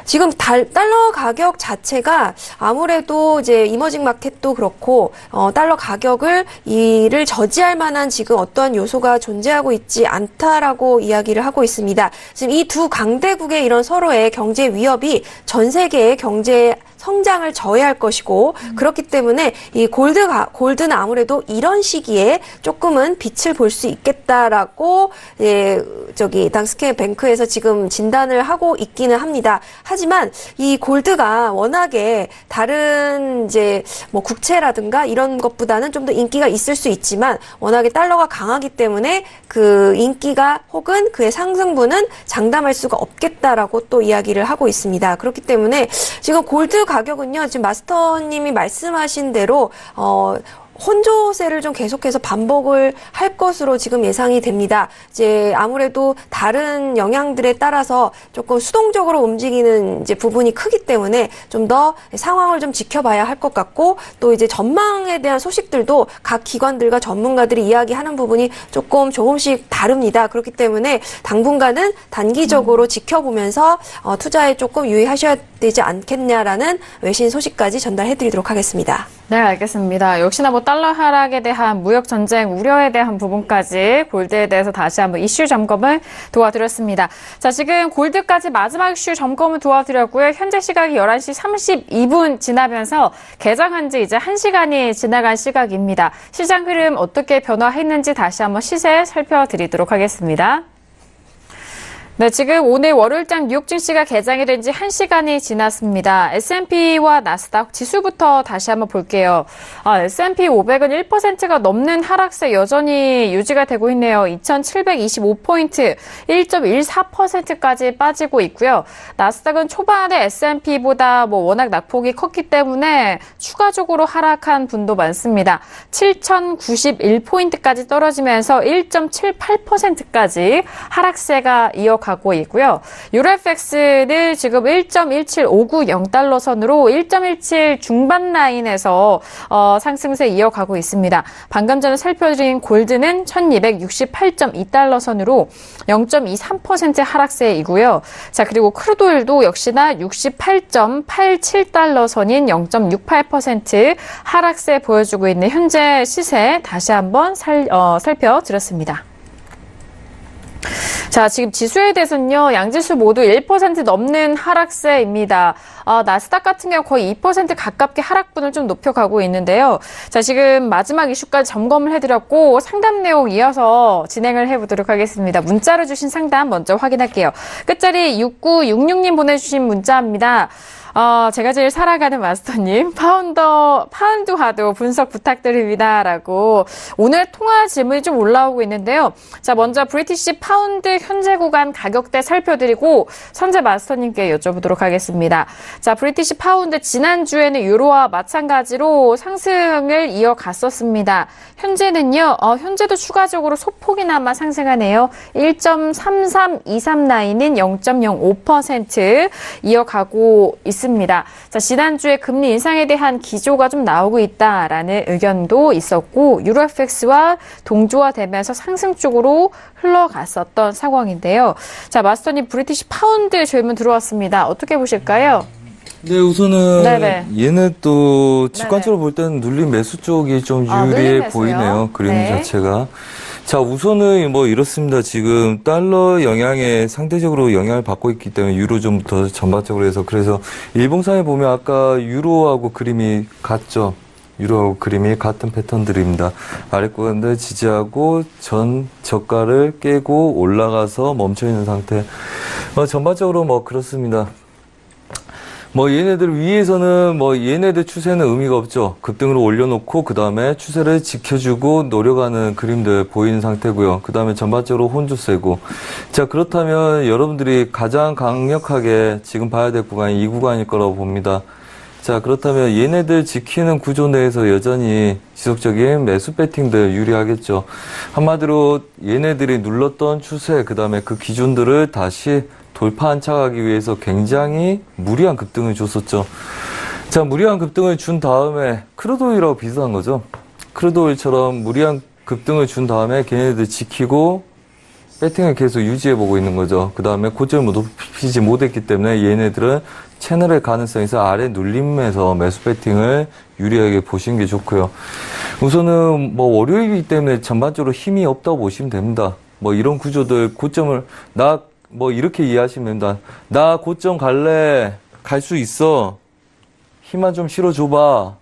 지금 달러 가격 자체가 아무래도 이제 이머징 마켓도 그렇고 달러 가격을 이를 저지할 만한 지금 어떠한 요소가 존재하고 있지 않다라고 이야기를 하고 있습니다. 지금 이 두 강대국의 이런 서로의 경제 위협이 전 세계의 경제 성장을 저해할 것이고, 그렇기 때문에 이 골드는 아무래도 이런 시기에 조금은 빛을 볼 수 있겠다라고 당스케 뱅크에서 지금 진단을 하고 있기는 합니다. 하지만 이 골드가 워낙에 다른 이제 뭐 국채라든가 이런 것보다는 좀 더 인기가 있을 수 있지만 워낙에 달러가 강하기 때문에 그 인기가 혹은 그의 상승분은 장담할 수가 없겠다라고 또 이야기를 하고 있습니다. 그렇기 때문에 지금 골드 가격은요, 지금 마스터님이 말씀하신 대로 혼조세를 좀 계속해서 반복을 할 것으로 지금 예상이 됩니다. 이제 아무래도 다른 영향들에 따라서 조금 수동적으로 움직이는 이제 부분이 크기 때문에 좀 더 상황을 좀 지켜봐야 할 것 같고, 또 이제 전망에 대한 소식들도 각 기관들과 전문가들이 이야기하는 부분이 조금씩 다릅니다. 그렇기 때문에 당분간은 단기적으로 지켜보면서 투자에 조금 유의하셔야 되지 않겠냐라는 외신 소식까지 전달해드리도록 하겠습니다. 네, 알겠습니다. 역시나 뭐 달러 하락에 대한 무역 전쟁 우려에 대한 부분까지 골드에 대해서 다시 한번 이슈 점검을 도와드렸습니다. 자, 지금 골드까지 마지막 이슈 점검을 도와드렸고요. 현재 시각이 11시 32분 지나면서 개장한 지 이제 1시간이 지나간 시각입니다. 시장 흐름 어떻게 변화했는지 다시 한번 시세 살펴드리도록 하겠습니다. 네, 지금 오늘 월요일장 뉴욕 증시가 개장이 된 지 1시간이 지났습니다. S&P와 나스닥 지수부터 다시 한번 볼게요. S&P 500은 1%가 넘는 하락세 여전히 유지가 되고 있네요. 2,725포인트, 1.14%까지 빠지고 있고요. 나스닥은 초반에 S&P보다 워낙 낙폭이 컸기 때문에 추가적으로 하락한 분도 많습니다. 7,091포인트까지 떨어지면서 1.78%까지 하락세가 이어가고 있고요. 유로FX는 지금 1.17590달러 선으로 1.17 중반 라인에서 상승세 이어가고 있습니다. 방금 전에 살펴드린 골드는 1268.2달러 선으로 0.23% 하락세이고요. 자, 그리고 크루드오일도 역시나 68.87달러 선인 0.68% 하락세 보여주고 있는 현재 시세 다시 한번 살펴드렸습니다. 자, 지금 지수에 대해서는요, 양지수 모두 1% 넘는 하락세입니다. 나스닥 같은 경우 거의 2% 가깝게 하락분을 좀 높여가고 있는데요. 자, 지금 마지막 이슈까지 점검을 해드렸고, 상담 내용 이어서 진행을 해보도록 하겠습니다. 문자로 주신 상담 먼저 확인할게요. 끝자리 6966님 보내주신 문자입니다. 제가 제일 살아가는 마스터님, 파운드화도 분석 부탁드립니다. 라고 오늘 통화 질문이 좀 올라오고 있는데요. 자, 먼저 브리티시 파운드 현재 구간 가격대 살펴드리고 선재 마스터님께 여쭤보도록 하겠습니다. 자, 브리티시 파운드 지난주에는 유로와 마찬가지로 상승을 이어갔었습니다. 현재는요, 현재도 추가적으로 소폭이나마 상승하네요. 1.3323 라인은 0.05% 이어가고 있습니다. 자, 지난주에 금리 인상에 대한 기조가 좀 나오고 있다라는 의견도 있었고, 유로FX와 동조화되면서 상승 쪽으로 흘러갔었던 상황인데요. 자, 마스터님, 브리티시 파운드 질문 들어왔습니다. 어떻게 보실까요? 네, 우선은 네네. 얘는 또 직관적으로 볼 때는 눌림 매수 쪽이 좀 유리해 눌림 보이네요. 그림 네. 자체가. 자, 우선은 이렇습니다. 지금 달러 영향에 상대적으로 영향을 받고 있기 때문에 유로 좀 더 전반적으로 해서, 그래서 일봉상에 보면 아까 유로하고 그림이 같죠. 유로하고 그림이 같은 패턴들입니다. 아랫구간들 지지하고 전 저가를 깨고 올라가서 멈춰있는 상태. 전반적으로 그렇습니다. 얘네들 위에서는 얘네들 추세는 의미가 없죠. 급등으로 올려놓고 그 다음에 추세를 지켜주고 노려가는 그림들 보이는 상태고요. 그 다음에 전반적으로 혼조세고. 자, 그렇다면 여러분들이 가장 강력하게 지금 봐야 될 구간이 이 구간일 거라고 봅니다. 자, 그렇다면 얘네들 지키는 구조 내에서 여전히 지속적인 매수 배팅들 유리하겠죠. 한마디로 얘네들이 눌렀던 추세, 그 다음에 그 기준들을 다시 돌파 안착하기 위해서 굉장히 무리한 급등을 줬었죠. 자, 무리한 급등을 준 다음에 크루드오일하고 비슷한 거죠. 크루드오일처럼 무리한 급등을 준 다음에 걔네들 지키고 배팅을 계속 유지해보고 있는 거죠. 그 다음에 고점을 높이지 못했기 때문에 얘네들은 채널의 가능성이 있어 아래 눌림에서 매수 배팅을 유리하게 보시는 게 좋고요. 우선은 월요일이기 때문에 전반적으로 힘이 없다고 보시면 됩니다. 이런 구조들 고점을 이렇게 이해하시면 됩니다. 나 고점 갈래. 갈 수 있어. 힘만 좀 실어줘봐.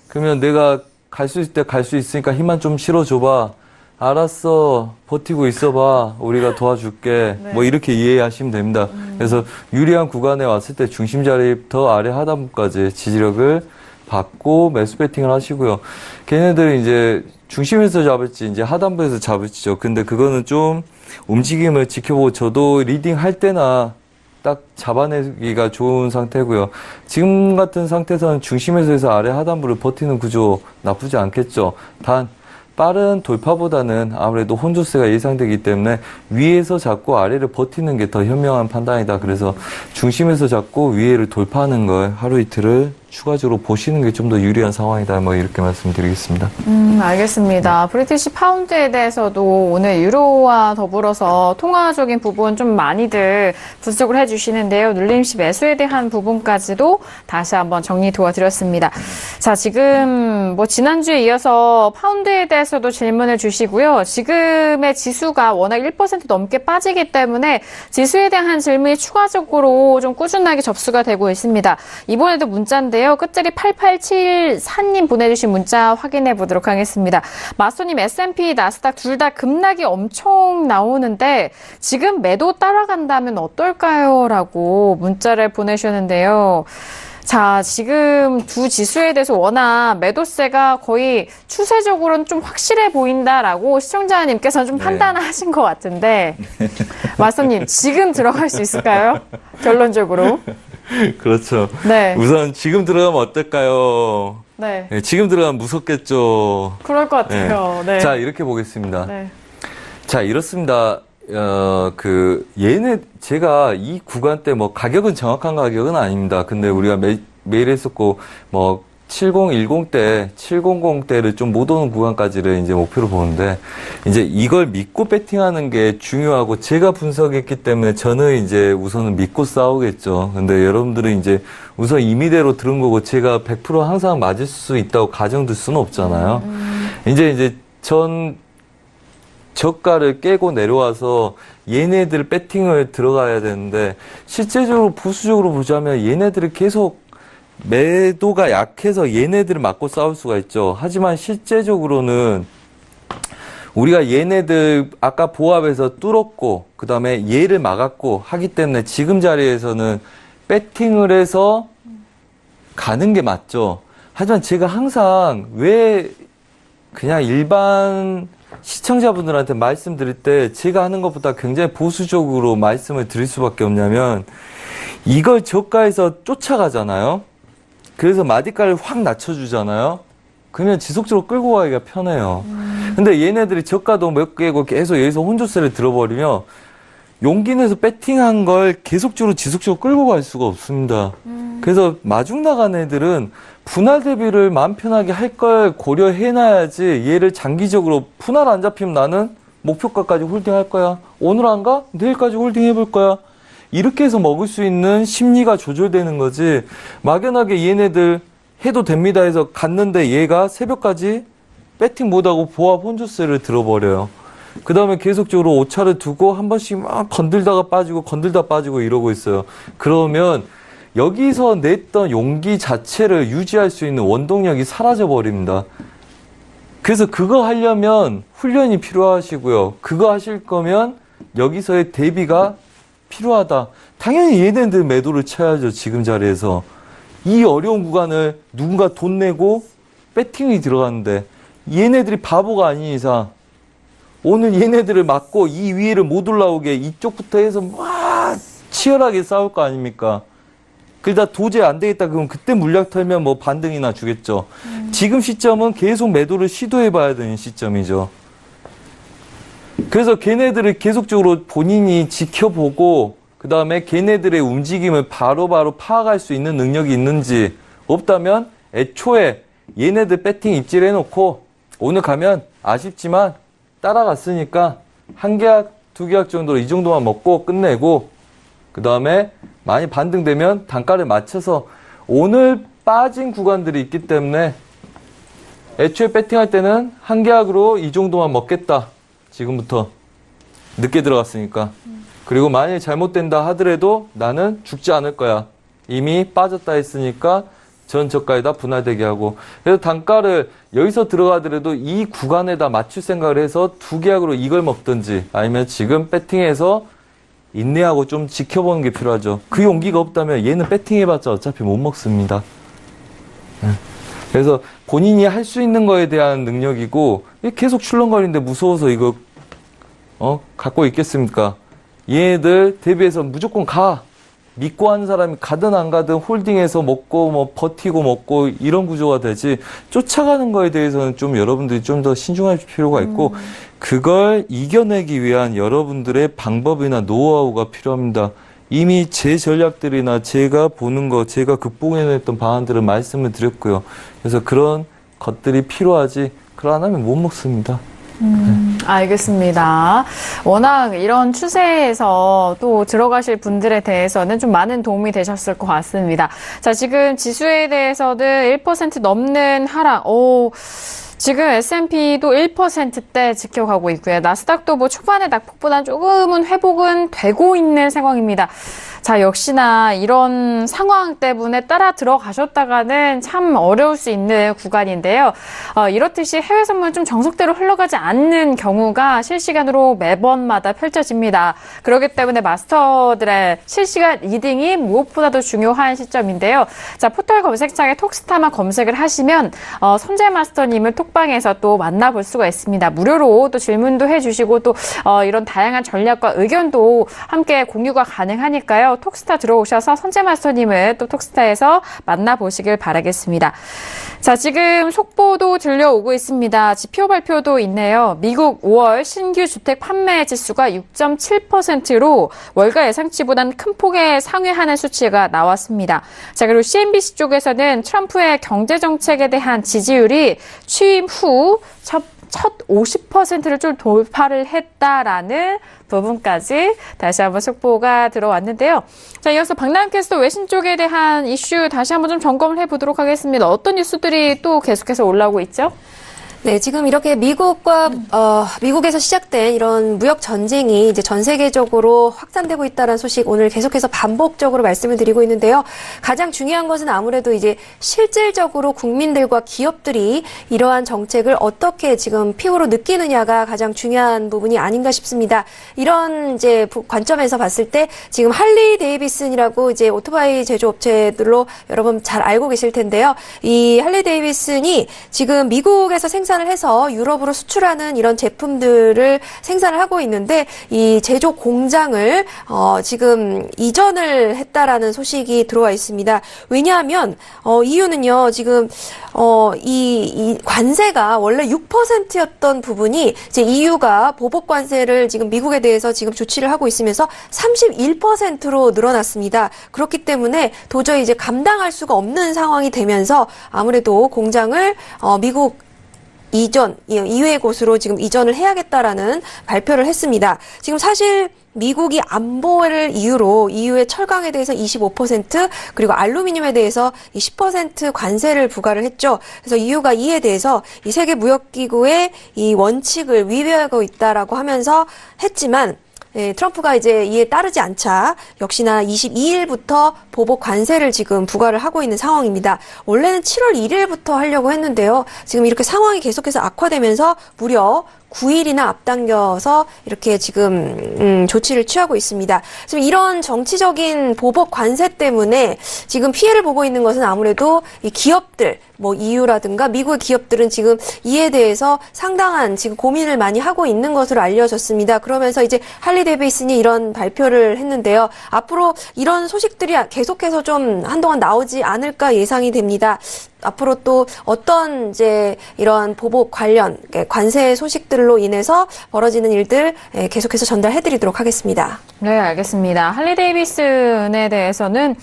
그러면 내가 갈 수 있을 때 갈 수 있으니까 힘만 좀 실어줘봐. 알았어. 버티고 있어봐. 우리가 도와줄게. 네. 이렇게 이해하시면 됩니다. 그래서 유리한 구간에 왔을 때 중심 자리부터 아래 하단부까지 지지력을 받고 매수 배팅을 하시고요. 걔네들은 이제 중심에서 잡을지 이제 하단부에서 잡을지죠. 근데 그거는 좀 움직임을 지켜보고, 저도 리딩 할 때나 딱 잡아내기가 좋은 상태고요. 지금 같은 상태에서는 중심에서 해서 아래 하단부를 버티는 구조 나쁘지 않겠죠. 단 빠른 돌파보다는 아무래도 혼조세가 예상되기 때문에 위에서 잡고 아래를 버티는 게 더 현명한 판단이다. 그래서 중심에서 잡고 위에를 돌파하는 걸 하루 이틀을 추가적으로 보시는 게 좀 더 유리한 상황이다. 뭐 이렇게 말씀드리겠습니다. 알겠습니다. 브리티시 파운드에 대해서도 오늘 유로와 더불어서 통화적인 부분 좀 많이들 분석을 해주시는데요. 눌림시 매수에 대한 부분까지도 다시 한번 정리 도와드렸습니다. 자, 지금 뭐 지난주에 이어서 파운드에 대해서도 질문을 주시고요. 지금의 지수가 워낙 1% 넘게 빠지기 때문에 지수에 대한 질문이 추가적으로 좀 꾸준하게 접수가 되고 있습니다. 이번에도 문자인데요. 끝자리 8874님 보내주신 문자 확인해 보도록 하겠습니다. 마소님, S&P, 나스닥 둘 다 급락이 엄청 나오는데 지금 매도 따라간다면 어떨까요? 라고 문자를 보내주셨는데요. 자, 지금 두 지수에 대해서 워낙 매도세가 거의 추세적으로는 좀 확실해 보인다라고 시청자님께서는 좀 판단하신 것 같은데 마소님, 지금 들어갈 수 있을까요? 결론적으로. 그렇죠. 네. 우선 지금 들어가면 어떨까요? 네. 네, 지금 들어가면 무섭겠죠. 그럴 것 같아요. 네. 자, 이렇게 보겠습니다. 네. 자, 이렇습니다. 제가 이 구간 때 뭐 가격은 정확한 가격은 아닙니다. 근데 우리가 매일 했었고, 뭐, 7010대, 700대를 좀 못 오는 구간까지를 이제 목표로 보는데, 이제 이걸 믿고 배팅하는 게 중요하고, 제가 분석했기 때문에 저는 이제 우선은 믿고 싸우겠죠. 근데 여러분들은 이제 우선 임의대로 들은 거고, 제가 100% 항상 맞을 수 있다고 가정될 수는 없잖아요. 이제 저가를 깨고 내려와서 얘네들 배팅을 들어가야 되는데, 실제적으로 보수적으로 보자면 얘네들이 계속 매도가 약해서 얘네들을 맞고 싸울 수가 있죠. 하지만 실제적으로는 우리가 얘네들 아까 보합에서 뚫었고 그 다음에 얘를 막았고 하기 때문에 지금 자리에서는 배팅을 해서 가는 게 맞죠. 하지만 제가 항상 왜 그냥 일반 시청자분들한테 말씀드릴 때 제가 하는 것보다 굉장히 보수적으로 말씀을 드릴 수밖에 없냐면, 이걸 저가에서 쫓아가잖아요. 그래서 마디가를 확 낮춰주잖아요. 그러면 지속적으로 끌고 가기가 편해요. 근데 얘네들이 저가도 몇 개고 계속 여기서 혼조세를 들어버리면 용기 내서 배팅한 걸 계속적으로 지속적으로 끌고 갈 수가 없습니다. 그래서 마중 나간 애들은 분할 대비를 마음 편하게 할 걸 고려해놔야지, 얘를 장기적으로 분할 안 잡히면 나는 목표가까지 홀딩할 거야. 오늘 안 가? 내일까지 홀딩 해볼 거야. 이렇게 해서 먹을 수 있는 심리가 조절되는 거지, 막연하게 얘네들 해도 됩니다 해서 갔는데 얘가 새벽까지 배팅 못하고 보합 혼조세를 들어버려요. 그 다음에 계속적으로 오차를 두고 한 번씩 막 건들다가 빠지고 건들다 빠지고 이러고 있어요. 그러면 여기서 냈던 용기 자체를 유지할 수 있는 원동력이 사라져 버립니다. 그래서 그거 하려면 훈련이 필요하시고요. 그거 하실 거면 여기서의 대비가 필요하다. 당연히 얘네들 매도를 쳐야죠. 지금 자리에서. 이 어려운 구간을 누군가 돈 내고 배팅이 들어갔는데 얘네들이 바보가 아닌 이상 오늘 얘네들을 막고 이 위에를 못 올라오게 이쪽부터 해서 막 치열하게 싸울 거 아닙니까? 그러다 도저히 안 되겠다 그러면 그때 물약 털면 뭐 반등이나 주겠죠. 지금 시점은 계속 매도를 시도해 봐야 되는 시점이죠. 그래서 걔네들을 계속적으로 본인이 지켜보고 그 다음에 걔네들의 움직임을 바로바로 파악할 수 있는 능력이 있는지, 없다면 애초에 얘네들 배팅 입질 해놓고 오늘 가면 아쉽지만 따라갔으니까 한 계약, 두 계약 정도로 이 정도만 먹고 끝내고 그 다음에 많이 반등되면 단가를 맞춰서, 오늘 빠진 구간들이 있기 때문에 애초에 배팅할 때는 한 계약으로 이 정도만 먹겠다. 지금부터 늦게 들어갔으니까. 그리고 만약에 잘못된다 하더라도 나는 죽지 않을 거야. 이미 빠졌다 했으니까 전 저가에다 분할되게 하고. 그래서 단가를 여기서 들어가더라도 이 구간에다 맞출 생각을 해서 두 계약으로 이걸 먹든지, 아니면 지금 배팅해서 인내하고 좀 지켜보는 게 필요하죠. 그 용기가 없다면 얘는 배팅해봤자 어차피 못 먹습니다. 그래서 본인이 할 수 있는 거에 대한 능력이고, 계속 출렁거리는데 무서워서 이거 갖고 있겠습니까? 얘네들 대비해서 무조건 가. 믿고 하는 사람이 가든 안 가든 홀딩해서 먹고 뭐 버티고 먹고 이런 구조가 되지 쫓아가는 거에 대해서는 좀 여러분들이 좀 더 신중할 필요가 있고 그걸 이겨내기 위한 여러분들의 방법이나 노하우가 필요합니다. 이미 제 전략들이나 제가 보는 거, 제가 극복해냈던 방안들을 말씀을 드렸고요. 그래서 그런 것들이 필요하지, 그러 안 하면 못 먹습니다. 알겠습니다. 워낙 이런 추세에서 또 들어가실 분들에 대해서는 좀 많은 도움이 되셨을 것 같습니다. 자, 지금 지수에 대해서는 1% 넘는 하락. 지금 S&P도 1%대 지켜가고 있고요. 나스닥도 뭐 초반에 낙폭보다는 조금은 회복은 되고 있는 상황입니다. 자, 역시나 이런 상황 때문에 따라 들어가셨다가는 참 어려울 수 있는 구간인데요. 이렇듯이 해외 선물 좀 정석대로 흘러가지 않는 경우가 실시간으로 매번마다 펼쳐집니다. 그렇기 때문에 마스터들의 실시간 리딩이 무엇보다도 중요한 시점인데요. 자, 포털 검색창에 톡스타만 검색을 하시면 선재 마스터님을 톡방에서 또 만나볼 수가 있습니다. 무료로 또 질문도 해주시고 또 이런 다양한 전략과 의견도 함께 공유가 가능하니까요. 톡스타 들어오셔서 선재 마스터님을 또 톡스타에서 만나보시길 바라겠습니다. 자, 지금 속보도 들려오고 있습니다. 지표 발표도 있네요. 미국 5월 신규 주택 판매 지수가 6.7%로 월가 예상치보다는 큰 폭에 상회하는 수치가 나왔습니다. 자, 그리고 CNBC 쪽에서는 트럼프의 경제 정책에 대한 지지율이 취임 후 첫 50%를 좀 돌파를 했다라는 부분까지 다시 한번 속보가 들어왔는데요. 자, 이어서 박나은 캐스터 외신 쪽에 대한 이슈 다시 한번 좀 점검을 해보도록 하겠습니다. 어떤 뉴스들이 또 계속해서 올라오고 있죠? 네, 지금 이렇게 미국에서 시작된 이런 무역 전쟁이 이제 전 세계적으로 확산되고 있다는 소식 오늘 계속해서 반복적으로 말씀을 드리고 있는데요. 가장 중요한 것은 아무래도 이제 실질적으로 국민들과 기업들이 이러한 정책을 어떻게 지금 피부로 느끼느냐가 가장 중요한 부분이 아닌가 싶습니다. 이런 이제 관점에서 봤을 때 지금 할리 데이비슨이라고 이제 오토바이 제조업체들로 여러분 잘 알고 계실 텐데요. 이 할리 데이비슨이 지금 미국에서 생산을 해서 유럽으로 수출하는 이런 제품들을 생산을 하고 있는데 이 제조 공장을 지금 이전을 했다라는 소식이 들어와 있습니다. 왜냐하면 이유는요. 지금 이 관세가 원래 6%였던 부분이 이제 EU가 보복 관세를 지금 미국에 대해서 지금 조치를 하고 있으면서 31%로 늘어났습니다. 그렇기 때문에 도저히 이제 감당할 수가 없는 상황이 되면서 아무래도 공장을 미국 이외의 곳으로 지금 이전을 해야겠다라는 발표를 했습니다. 지금 사실 미국이 안보를 이유로 EU의 철강에 대해서 25% 그리고 알루미늄에 대해서 10% 관세를 부과를 했죠. 그래서 EU가 이에 대해서 이 세계무역기구의 이 원칙을 위배하고 있다라고 하면서 했지만 예, 트럼프가 이제 이에 따르지 않자 역시나 22일부터 보복 관세를 지금 부과를 하고 있는 상황입니다. 원래는 7월 1일부터 하려고 했는데요. 지금 이렇게 상황이 계속해서 악화되면서 무려 9일이나 앞당겨서 이렇게 지금 조치를 취하고 있습니다. 지금 이런 정치적인 보복 관세 때문에 지금 피해를 보고 있는 것은 아무래도 이 기업들, 뭐 EU라든가 미국의 기업들은 지금 이에 대해서 상당한 지금 고민을 많이 하고 있는 것으로 알려졌습니다. 그러면서 이제 할리 데이비슨이 이런 발표를 했는데요. 앞으로 이런 소식들이 계속해서 좀 한동안 나오지 않을까 예상이 됩니다. 앞으로 또 어떤 이제 이런 보복 관련 관세 소식들로 인해서 벌어지는 일들 계속해서 전달해드리도록 하겠습니다. 네, 알겠습니다. 할리 데이비슨에 대해서는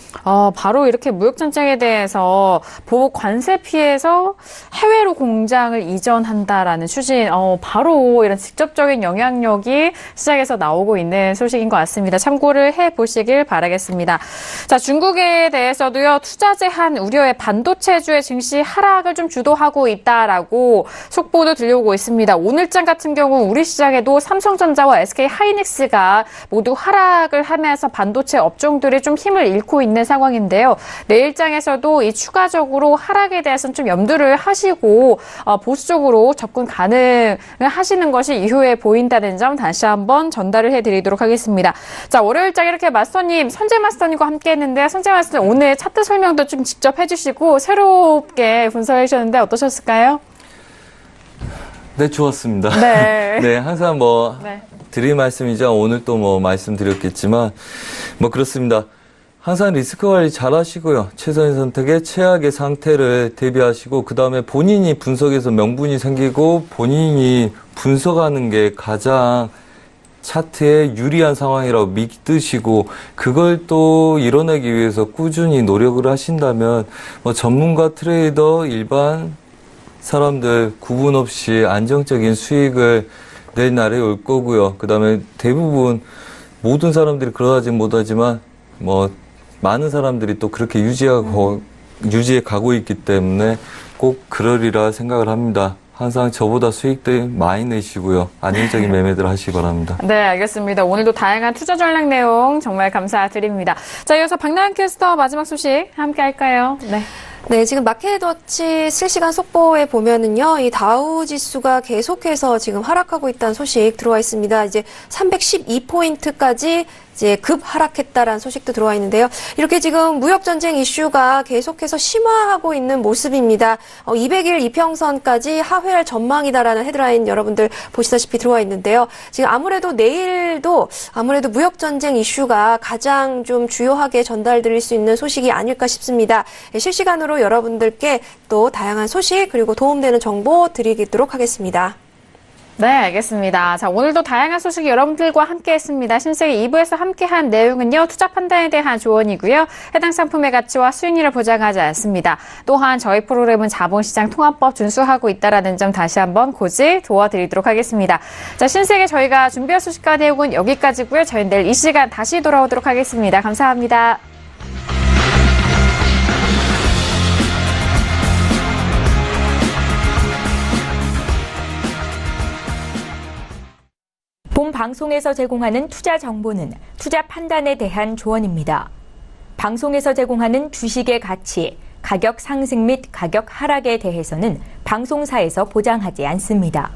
바로 이렇게 무역 전쟁에 대해서 보복 관세 피해서 해외로 공장을 이전한다라는 추진, 바로 이런 직접적인 영향력이 시장에서 나오고 있는 소식인 것 같습니다. 참고를 해보시길 바라겠습니다. 자, 중국에 대해서도요, 투자 제한 우려의 반도체주의 증시 하락을 좀 주도하고 있다라고 속보도 들려오고 있습니다. 오늘장 같은 경우 우리 시장에도 삼성전자와 SK 하이닉스가 모두 하락을 하면서 반도체 업종들이 좀 힘을 잃고 있는 상황인데요. 내일장에서도 이 추가적으로 하락에 대해서는 좀 염두를 하시고 보수적으로 접근 가능을 하시는 것이 이후에 보인다는 점 다시 한번 전달을 해드리도록 하겠습니다. 자, 월요일장 이렇게 마스터님, 선재 마스터님과 함께 했는데 선재 마스터님 오늘 차트 설명도 좀 직접 해주시고 새롭게 분석해 주셨는데 어떠셨을까요? 네, 좋았습니다. 네. 네, 항상 드릴 말씀이자 오늘 또 말씀드렸겠지만, 그렇습니다. 항상 리스크 관리 잘 하시고요. 최선의 선택에 최악의 상태를 대비하시고 그 다음에 본인이 분석해서 명분이 생기고 본인이 분석하는 게 가장 차트에 유리한 상황이라고 믿으시고 그걸 또 이뤄내기 위해서 꾸준히 노력을 하신다면 뭐 전문가 트레이더 일반 사람들 구분 없이 안정적인 수익을 낼 날이 올 거고요. 그 다음에 대부분 모든 사람들이 그러하진 못하지만 뭐 많은 사람들이 또 그렇게 유지해 가고 있기 때문에 꼭 그러리라 생각을 합니다. 항상 저보다 수익들 많이 내시고요. 안정적인 매매들 하시기 바랍니다. 네, 알겠습니다. 오늘도 다양한 투자 전략 내용 정말 감사드립니다. 자, 이어서 박나연 캐스터 마지막 소식 함께 할까요? 네. 네, 지금 마켓워치 실시간 속보에 보면은요, 이 다우 지수가 계속해서 지금 하락하고 있다는 소식 들어와 있습니다. 이제 312포인트까지 이제 급 하락했다라는 소식도 들어와 있는데요. 이렇게 지금 무역전쟁 이슈가 계속해서 심화하고 있는 모습입니다. 200일 이평선까지 하회할 전망이다라는 헤드라인 여러분들 보시다시피 들어와 있는데요. 지금 아무래도 내일도 아무래도 무역전쟁 이슈가 가장 좀 주요하게 전달드릴 수 있는 소식이 아닐까 싶습니다. 실시간으로 여러분들께 또 다양한 소식 그리고 도움되는 정보 드리도록 하겠습니다. 네, 알겠습니다. 자, 오늘도 다양한 소식 여러분들과 함께 했습니다. 신세계 2부에서 함께한 내용은요, 투자 판단에 대한 조언이고요. 해당 상품의 가치와 수익률을 보장하지 않습니다. 또한 저희 프로그램은 자본시장 통합법 준수하고 있다는 점 다시 한번 고지 도와드리도록 하겠습니다. 자, 신세계 저희가 준비한 소식과 내용은 여기까지고요. 저희는 내일 이 시간 다시 돌아오도록 하겠습니다. 감사합니다. 본 방송에서 제공하는 투자 정보는 투자 판단에 대한 조언입니다. 방송에서 제공하는 주식의 가치, 가격 상승 및 가격 하락에 대해서는 방송사에서 보장하지 않습니다.